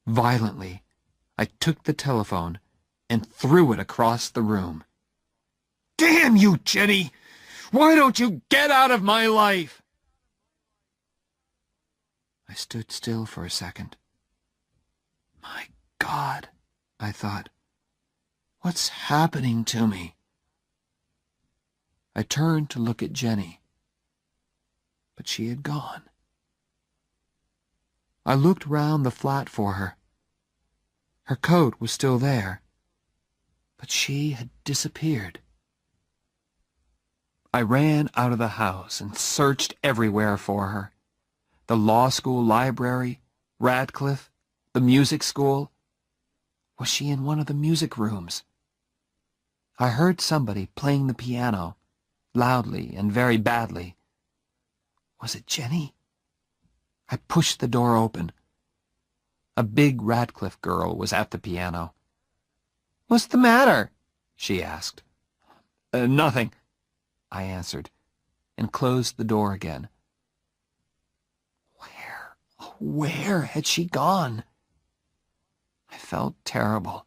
Violently, I took the telephone and threw it across the room. "Damn you, Jenny! Why don't you get out of my life?" I stood still for a second. My God, I thought, what's happening to me? I turned to look at Jenny, but she had gone. I looked round the flat for her. Her coat was still there, but she had disappeared. I ran out of the house and searched everywhere for her. The law school library, Radcliffe, the music school. Was she in one of the music rooms? I heard somebody playing the piano, loudly and very badly. Was it Jenny? I pushed the door open. A big Radcliffe girl was at the piano. "What's the matter?" she asked. Nothing," I answered, and closed the door again. Where had she gone? I felt terrible.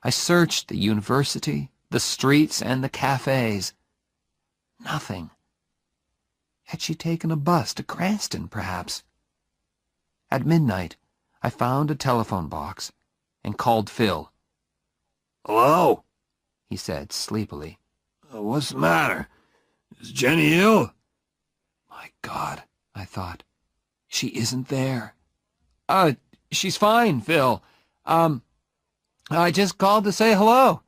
I searched the university, the streets, and the cafes. Nothing. Had she taken a bus to Cranston, perhaps? At midnight, I found a telephone box and called Phil. "Hello?" he said sleepily. "What's the matter? Is Jenny ill?" My God, I thought. She isn't there. She's fine, Phil. I just called to say hello."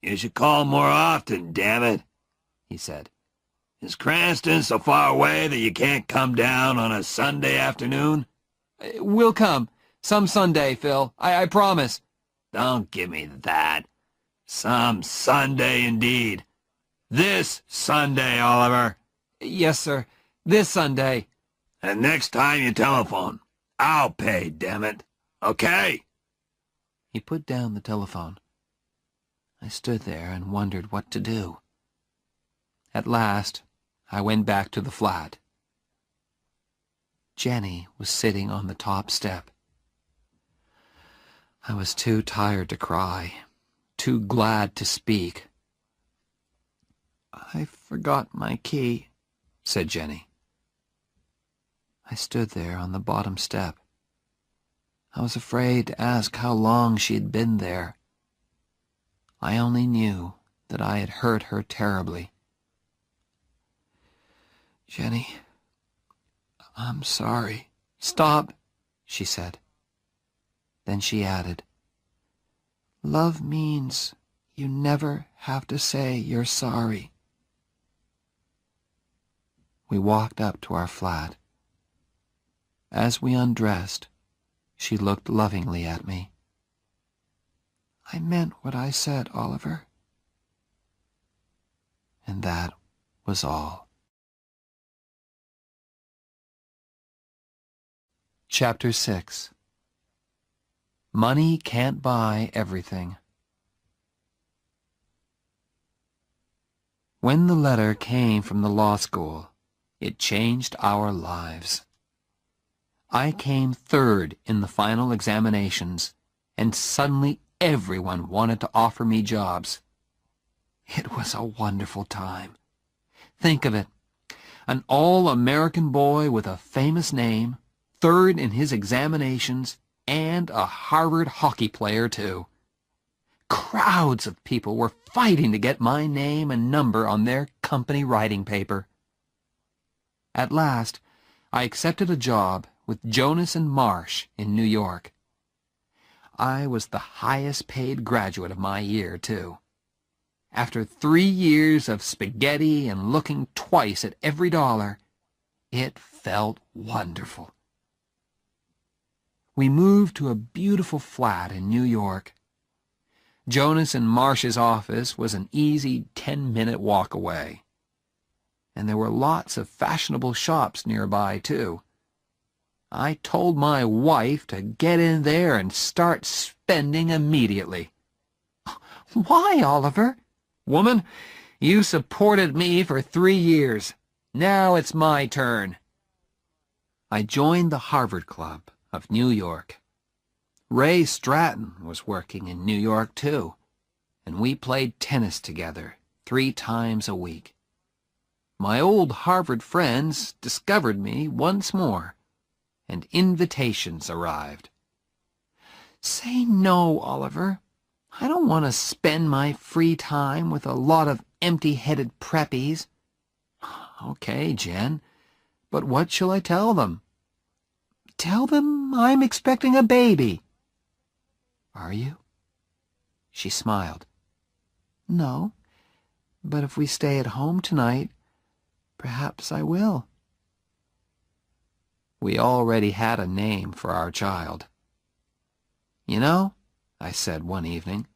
"You should call more often, damn it," he said. "Is Cranston so far away that you can't come down on a Sunday afternoon?" "We'll come. Some Sunday, Phil. I promise." "Don't give me that. Some Sunday indeed. This Sunday, Oliver." "Yes, sir. This Sunday." "And next time you telephone, I'll pay, damn it. Okay?" He put down the telephone. I stood there and wondered what to do. At last, I went back to the flat. Jenny was sitting on the top step. I was too tired to cry, too glad to speak. "I forgot my key," said Jenny. I stood there on the bottom step. I was afraid to ask how long she had been there. I only knew that I had hurt her terribly. Jenny, I'm sorry. Stop, she said. Then she added, love means you never have to say you're sorry. We walked up to our flat. As we undressed, she looked lovingly at me. I meant what I said, Oliver. And that was all. Chapter 6. Money can't buy everything. When the letter came from the law school, it changed our lives. I came third in the final examinations, and suddenly everyone wanted to offer me jobs. It was a wonderful time. Think of it, an all-American boy with a famous name, third in his examinations, and a Harvard hockey player, too. Crowds of people were fighting to get my name and number on their company writing paper. At last, I accepted a job with Jonas and Marsh in New York. I was the highest-paid graduate of my year, too. After 3 years of spaghetti and looking twice at every dollar, it felt wonderful. We moved to a beautiful flat in New York. Jonas and Marsh's office was an easy 10-minute walk away. And there were lots of fashionable shops nearby, too. I told my wife to get in there and start spending immediately. Why, Oliver? Woman, you supported me for 3 years. Now it's my turn. I joined the Harvard Club of New York. Ray Stratton was working in New York, too, and we played tennis together 3 times a week. My old Harvard friends discovered me once more, and invitations arrived. Say no, Oliver. I don't want to spend my free time with a lot of empty-headed preppies. Okay, Jen, but what shall I tell them? Tell them I'm expecting a baby. Are you? She smiled. No, but if we stay at home tonight, perhaps I will. We already had a name for our child. You know, I said one evening,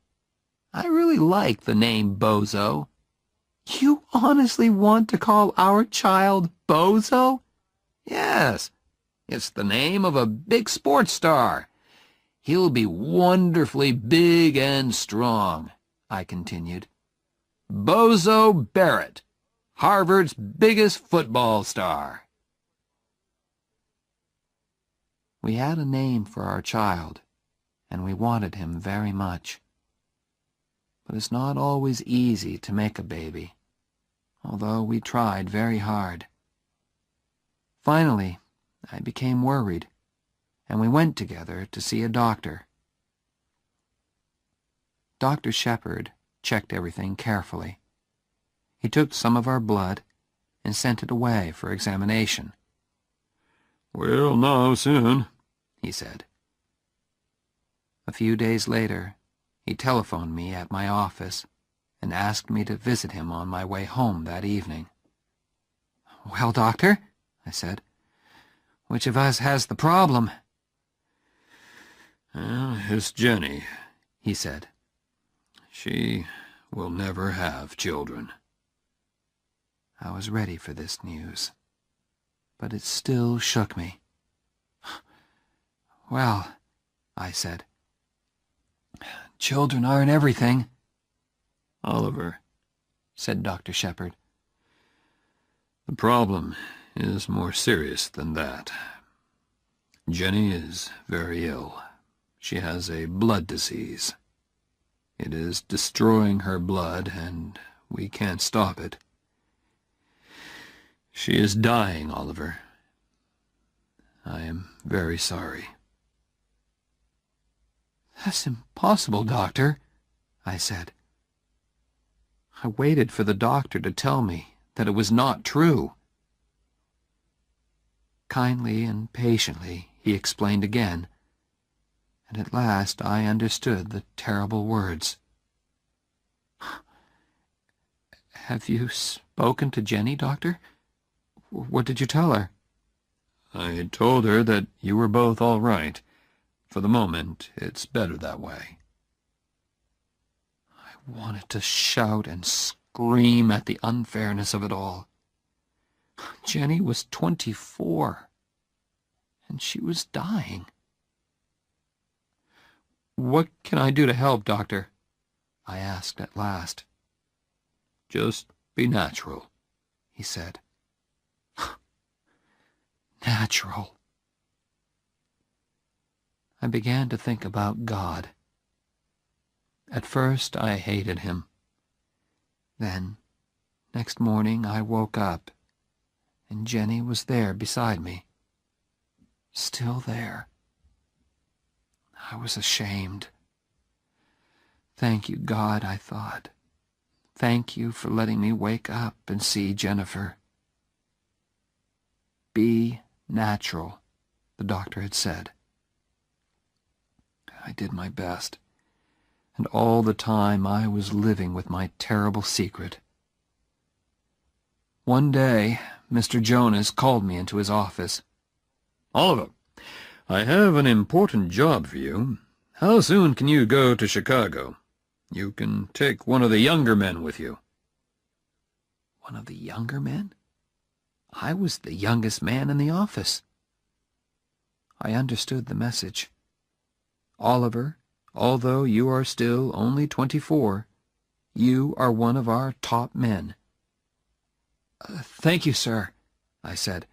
I really like the name Bozo. You honestly want to call our child Bozo? Yes, it's the name of a big sports star. He'll be wonderfully big and strong, I continued. Bozo Barrett, Harvard's biggest football star. We had a name for our child, and we wanted him very much. But it's not always easy to make a baby, although we tried very hard. Finally, I became worried, and we went together to see a doctor. Dr. Shepard checked everything carefully. He took some of our blood and sent it away for examination. "We'll know soon," he said. A few days later, he telephoned me at my office and asked me to visit him on my way home that evening. "Well, Doctor," I said, "which of us has the problem?" "It's Jenny," he said. "She will never have children." I was ready for this news, but it still shook me. "Well," I said, "children aren't everything." "Oliver," said Dr. Shepard, "the problem is more serious than that. Jenny is very ill. She has a blood disease. It is destroying her blood, and we can't stop it. She is dying, Oliver. I am very sorry. That's impossible, Doctor, I said. I waited for the doctor to tell me that it was not true. Kindly and patiently he explained again, and at last I understood the terrible words. Have you spoken to Jenny, Doctor? What did you tell her? I told her that you were both all right. For the moment, it's better that way. I wanted to shout and scream at the unfairness of it all. Jenny was 24, and she was dying. What can I do to help, Doctor? I asked at last. Just be natural, he said. Natural. I began to think about God. At first I hated him. Then, next morning I woke up, and Jenny was there beside me. Still there. I was ashamed. Thank you, God, I thought. Thank you for letting me wake up and see Jennifer. Be natural, the doctor had said. I did my best, and all the time I was living with my terrible secret. One day, Mr. Jonas called me into his office. Oliver, I have an important job for you. How soon can you go to Chicago? You can take one of the younger men with you. One of the younger men? I was the youngest man in the office. I understood the message. Oliver, although you are still only 24, you are one of our top men. Thank you, sir, I said,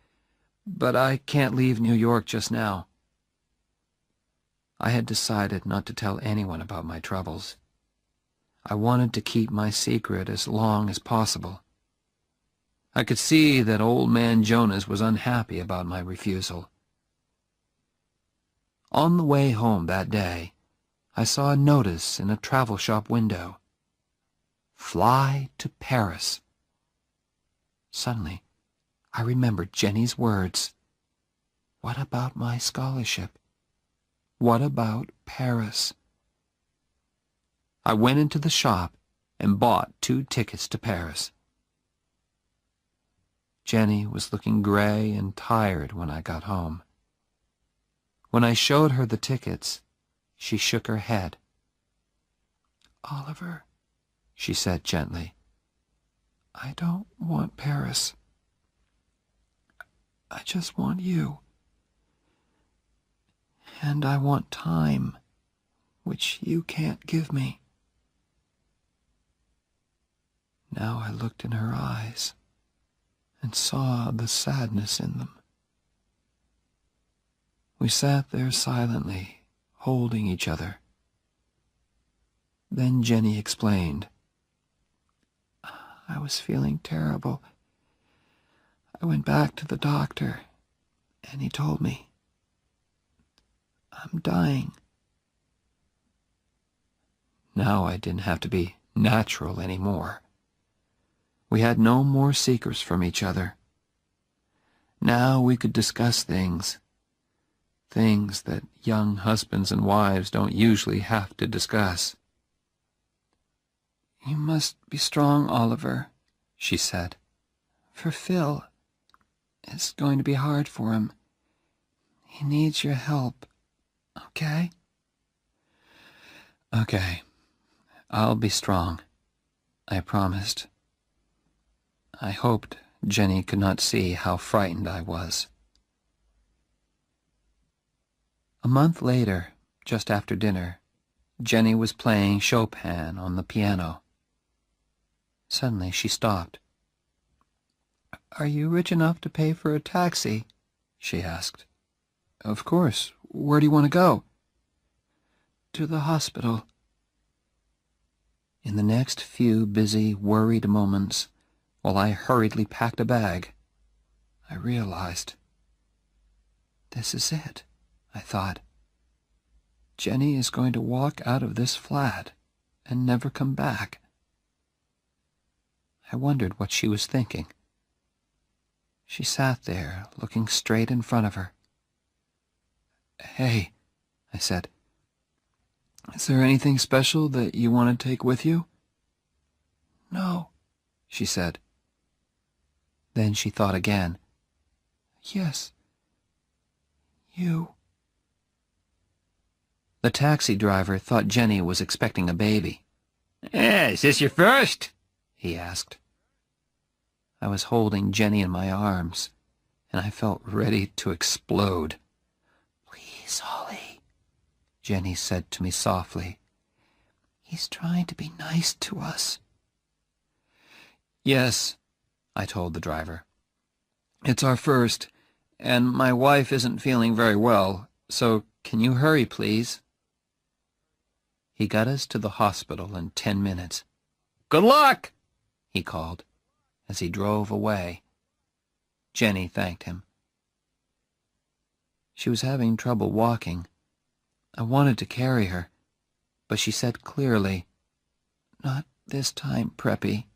but I can't leave New York just now. I had decided not to tell anyone about my troubles. I wanted to keep my secret as long as possible. I could see that old man Jonas was unhappy about my refusal. On the way home that day, I saw a notice in a travel shop window. Fly to Paris. Suddenly, I remembered Jenny's words. What about my scholarship? What about Paris? I went into the shop and bought 2 tickets to Paris. Jenny was looking gray and tired when I got home. When I showed her the tickets, she shook her head. Oliver, she said gently, I don't want Paris. I just want you. And I want time, which you can't give me. Now I looked in her eyes and saw the sadness in them. We sat there silently, holding each other. Then Jenny explained. I was feeling terrible. I went back to the doctor, and he told me, I'm dying. Now I didn't have to be natural anymore. We had no more secrets from each other. Now we could discuss things that young husbands and wives don't usually have to discuss. You must be strong, Oliver, she said. For Phil, it's going to be hard for him. He needs your help, okay? Okay, I'll be strong, I promised. I hoped Jenny could not see how frightened I was. A month later, just after dinner, Jenny was playing Chopin on the piano. Suddenly she stopped. Are you rich enough to pay for a taxi? She asked. Of course. Where do you want to go? To the hospital. In the next few busy, worried moments, while I hurriedly packed a bag, I realized. This is it, I thought. Jenny is going to walk out of this flat and never come back. I wondered what she was thinking. She sat there, looking straight in front of her. "Hey," I said, "is there anything special that you want to take with you?" "No," she said. Then she thought again. "Yes, you." The taxi driver thought Jenny was expecting a baby. Is this your first?" he asked. I was holding Jenny in my arms, and I felt ready to explode. "Please, Holly," Jenny said to me softly. "He's trying to be nice to us." "Yes," I told the driver. "It's our first, and my wife isn't feeling very well, so can you hurry, please?" He got us to the hospital in 10 minutes. Good luck, he called as he drove away. Jenny thanked him. She was having trouble walking. I wanted to carry her, but she said clearly, "Not this time, Preppy."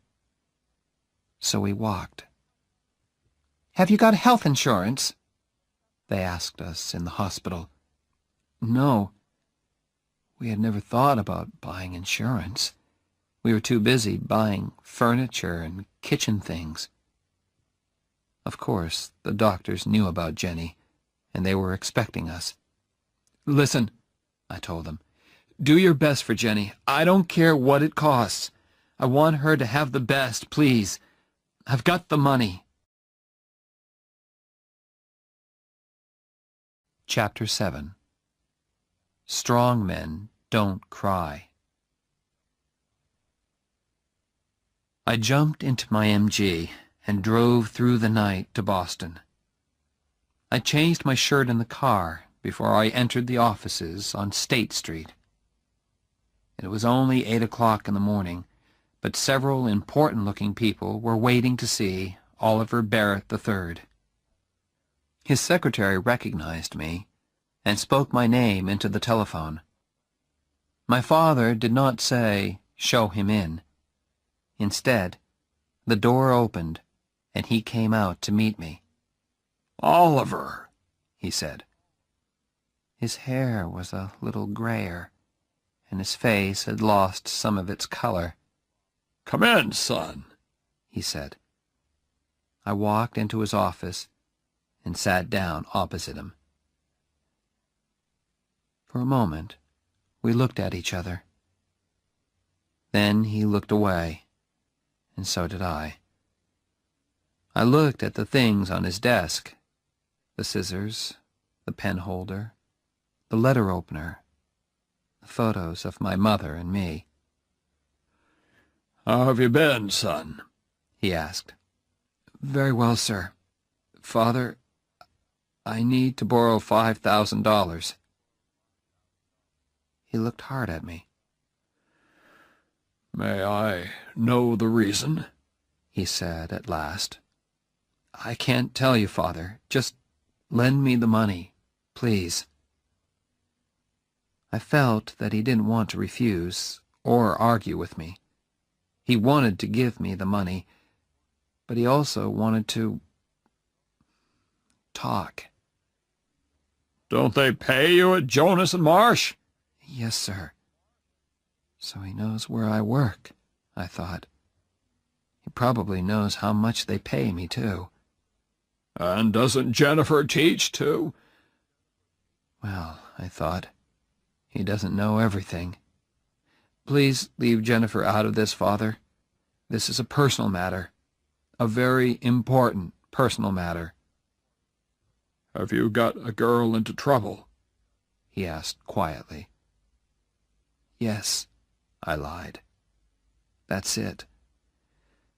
So we walked. "Have you got health insurance?" they asked us in the hospital. No. We had never thought about buying insurance. We were too busy buying furniture and kitchen things. Of course, the doctors knew about Jenny, and they were expecting us. "Listen," I told them, "do your best for Jenny. I don't care what it costs. I want her to have the best, please. I've got the money." Chapter 7. Strong men don't cry. I jumped into my MG and drove through the night to Boston. I changed my shirt in the car before I entered the offices on State Street. It was only 8 o'clock in the morning, but several important-looking people were waiting to see Oliver Barrett III. His secretary recognized me and spoke my name into the telephone. My father did not say, "Show him in." Instead, the door opened, and he came out to meet me. "Oliver," he said. His hair was a little grayer, and his face had lost some of its color. "Come in, son," he said. I walked into his office and sat down opposite him. For a moment, we looked at each other. Then he looked away, and so did I. I looked at the things on his desk, the scissors, the pen holder, the letter opener, the photos of my mother and me. "How have you been, son?" he asked. "Very well, sir. Father, I need to borrow $5,000. He looked hard at me. "May I know the reason?" he said at last. "I can't tell you, Father. Just lend me the money, please." I felt that he didn't want to refuse or argue with me. He wanted to give me the money, but he also wanted to talk. "Don't they pay you at Jonas and Marsh?" "Yes, sir." So he knows where I work, I thought. He probably knows how much they pay me, too. "And doesn't Jennifer teach, too?" Well, I thought, he doesn't know everything. Please leave Jennifer out of this, Father. This is a personal matter. A very important personal matter. "Have you got a girl into trouble?" he asked quietly. "Yes," I lied. "That's it.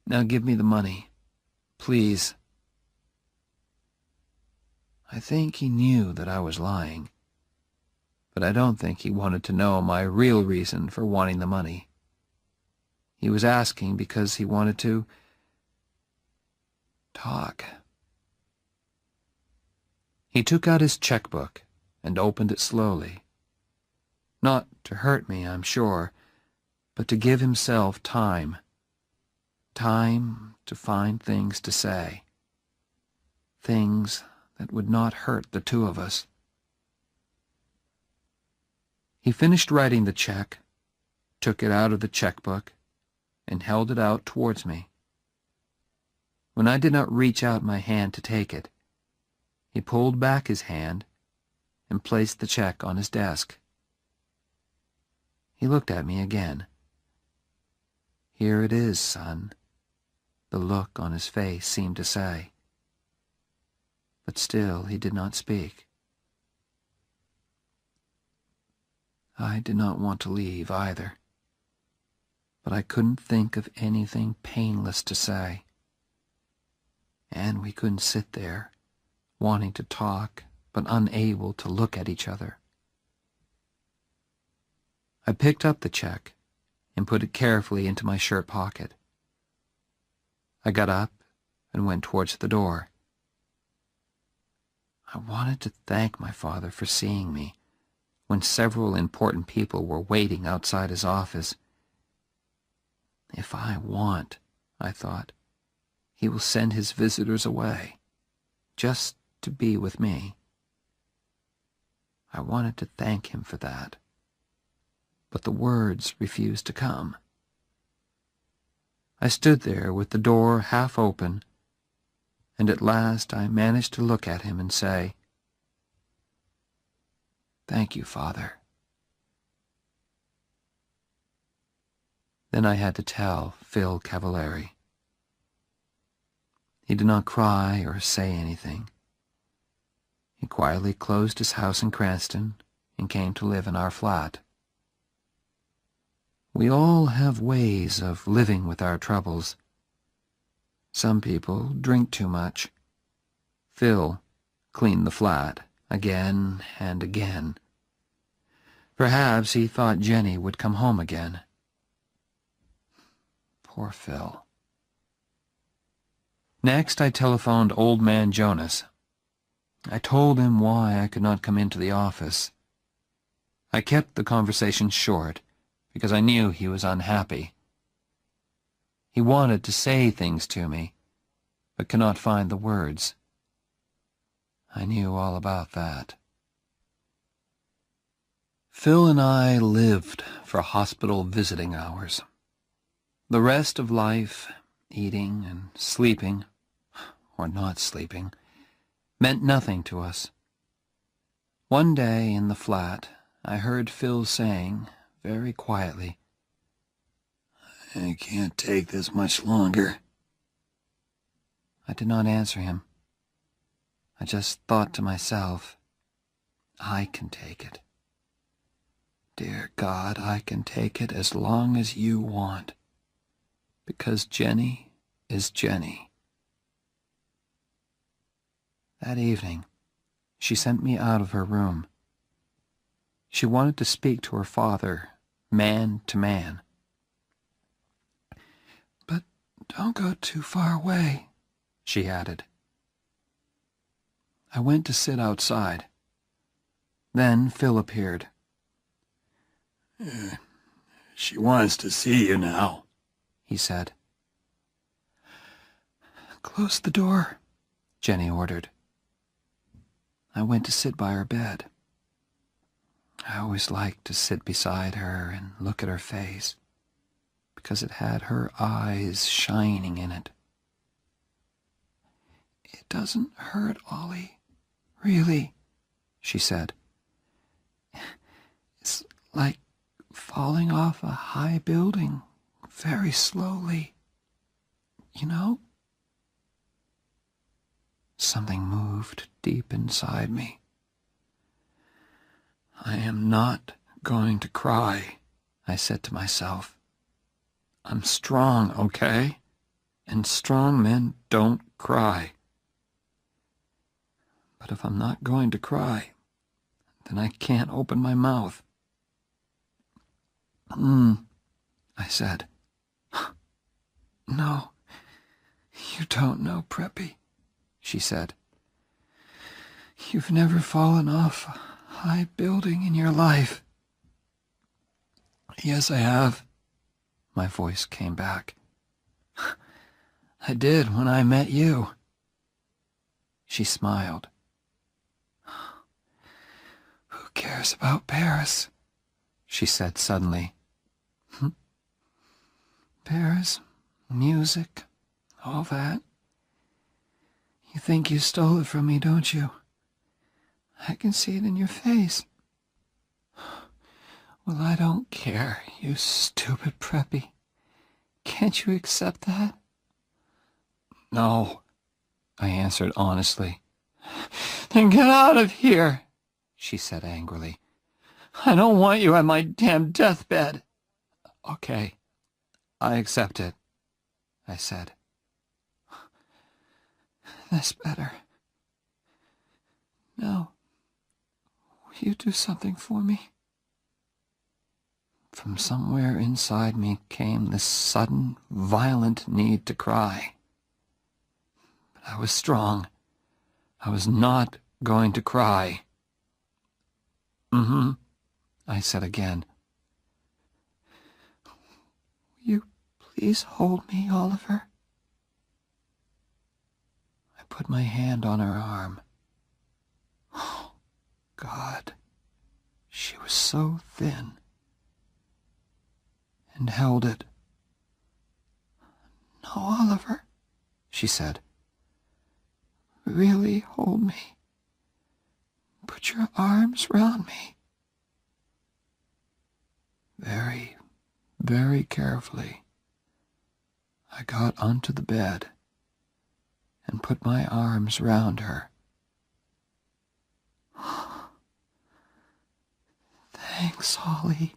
Now give me the money. Please." I think he knew that I was lying, but I don't think he wanted to know my real reason for wanting the money. He was asking because he wanted to talk. He took out his checkbook and opened it slowly. Not to hurt me, I'm sure, but to give himself time. Time to find things to say. Things that would not hurt the two of us. He finished writing the check, took it out of the checkbook, and held it out towards me. When I did not reach out my hand to take it, he pulled back his hand and placed the check on his desk. He looked at me again. "Here it is, son," the look on his face seemed to say. But still he did not speak. I did not want to leave either, but I couldn't think of anything painless to say. And we couldn't sit there, wanting to talk, but unable to look at each other. I picked up the check and put it carefully into my shirt pocket. I got up and went towards the door. I wanted to thank my father for seeing me when several important people were waiting outside his office. If I want, I thought, he will send his visitors away, just to be with me. I wanted to thank him for that, but the words refused to come. I stood there with the door half open, and at last I managed to look at him and say, "Thank you, Father." Then I had to tell Phil Cavallari. He did not cry or say anything. He quietly closed his house in Cranston and came to live in our flat. We all have ways of living with our troubles. Some people drink too much. Phil cleaned the flat again and again. Perhaps he thought Jenny would come home again. Poor Phil. Next, I telephoned Old Man Jonas. I told him why I could not come into the office. I kept the conversation short because I knew he was unhappy. He wanted to say things to me, but could not find the words. I knew all about that. Phil and I lived for hospital visiting hours. The rest of life, eating and sleeping, or not sleeping, meant nothing to us. One day in the flat, I heard Phil saying, very quietly, "I can't take this much longer." I did not answer him. I just thought to myself, I can take it. Dear God, I can take it as long as you want, because Jenny is Jenny. That evening, she sent me out of her room. She wanted to speak to her father, man to man. "But don't go too far away," she added. I went to sit outside. Then Phil appeared. "She wants to see you now," he said. "Close the door," Jenny ordered. I went to sit by her bed. I always liked to sit beside her and look at her face, because it had her eyes shining in it. "It doesn't hurt, Ollie, really," she said. "It's like falling off a high building very slowly, you know?" Something moved deep inside me. "I am not going to cry," I said to myself. "I'm strong, okay? And strong men don't cry. But if I'm not going to cry, then I can't open my mouth." I said. "No, you don't know, Preppy," she said. You've never fallen off a high building in your life. Yes, I have. My voice came back. I did when I met you. She smiled. Who cares about Paris? She said suddenly. Paris, music, all that. You think you stole it from me, don't you? I can see it in your face. Well, I don't care, you stupid preppy. Can't you accept that? No, I answered honestly. Then get out of here, she said angrily. I don't want you at my damn deathbed. Okay, I accept it, I said. That's better. Now, will you do something for me? From somewhere inside me came this sudden, violent need to cry. But I was strong. I was not going to cry. I said again. Will you please hold me, Oliver? I put my hand on her arm. Oh, God, she was so thin. And held it. No, Oliver, she said. Really hold me. Put your arms round me. Very, very carefully, I got onto the bed and put my arms round her. Thanks, Holly.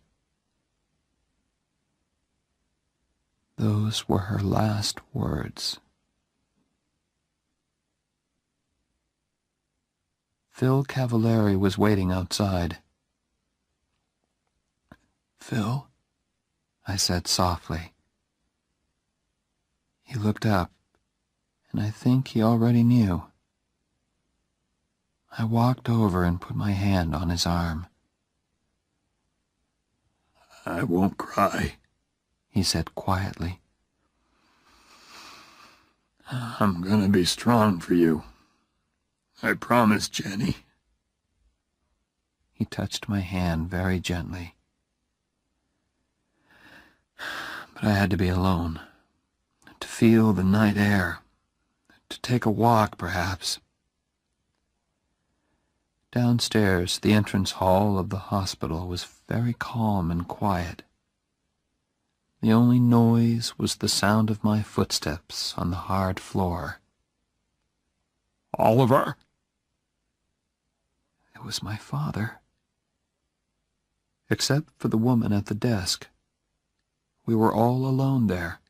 Those were her last words. Phil Cavallari was waiting outside. Phil, I said softly. He looked up, and I think he already knew. I walked over and put my hand on his arm. I won't cry, he said quietly. I'm gonna be strong for you. I promise, Jenny. He touched my hand very gently. But I had to be alone, to feel the night air, to take a walk, perhaps. Downstairs, the entrance hall of the hospital was very calm and quiet. The only noise was the sound of my footsteps on the hard floor. Oliver? It was my father. Except for the woman at the desk. We were all alone there.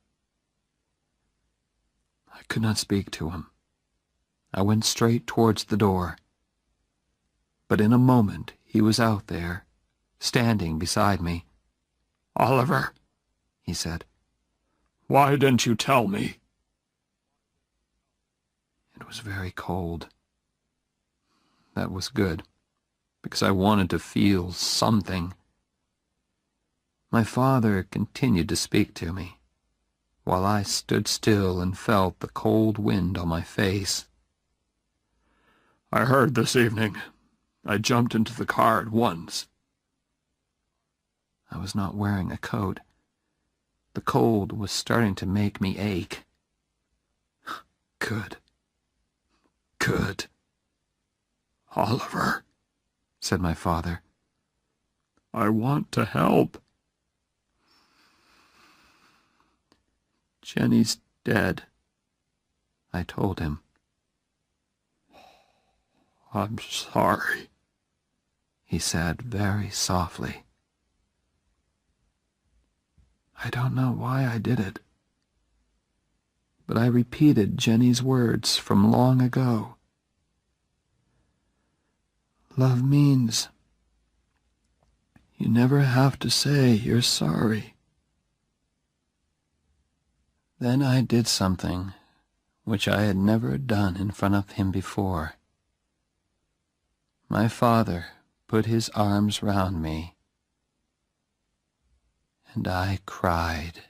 I could not speak to him. I went straight towards the door. But in a moment he was out there, standing beside me. Oliver, he said. Why didn't you tell me? It was very cold. That was good, because I wanted to feel something. My father continued to speak to me, while I stood still and felt the cold wind on my face. I heard this evening. I jumped into the car at once. I was not wearing a coat. The cold was starting to make me ache. Good. Good. Oliver, said my father. I want to help. Jenny's dead, I told him. I'm sorry, he said very softly. I don't know why I did it, but I repeated Jenny's words from long ago. Love means you never have to say you're sorry. Then I did something which I had never done in front of him before. my father put his arms round me, and I cried.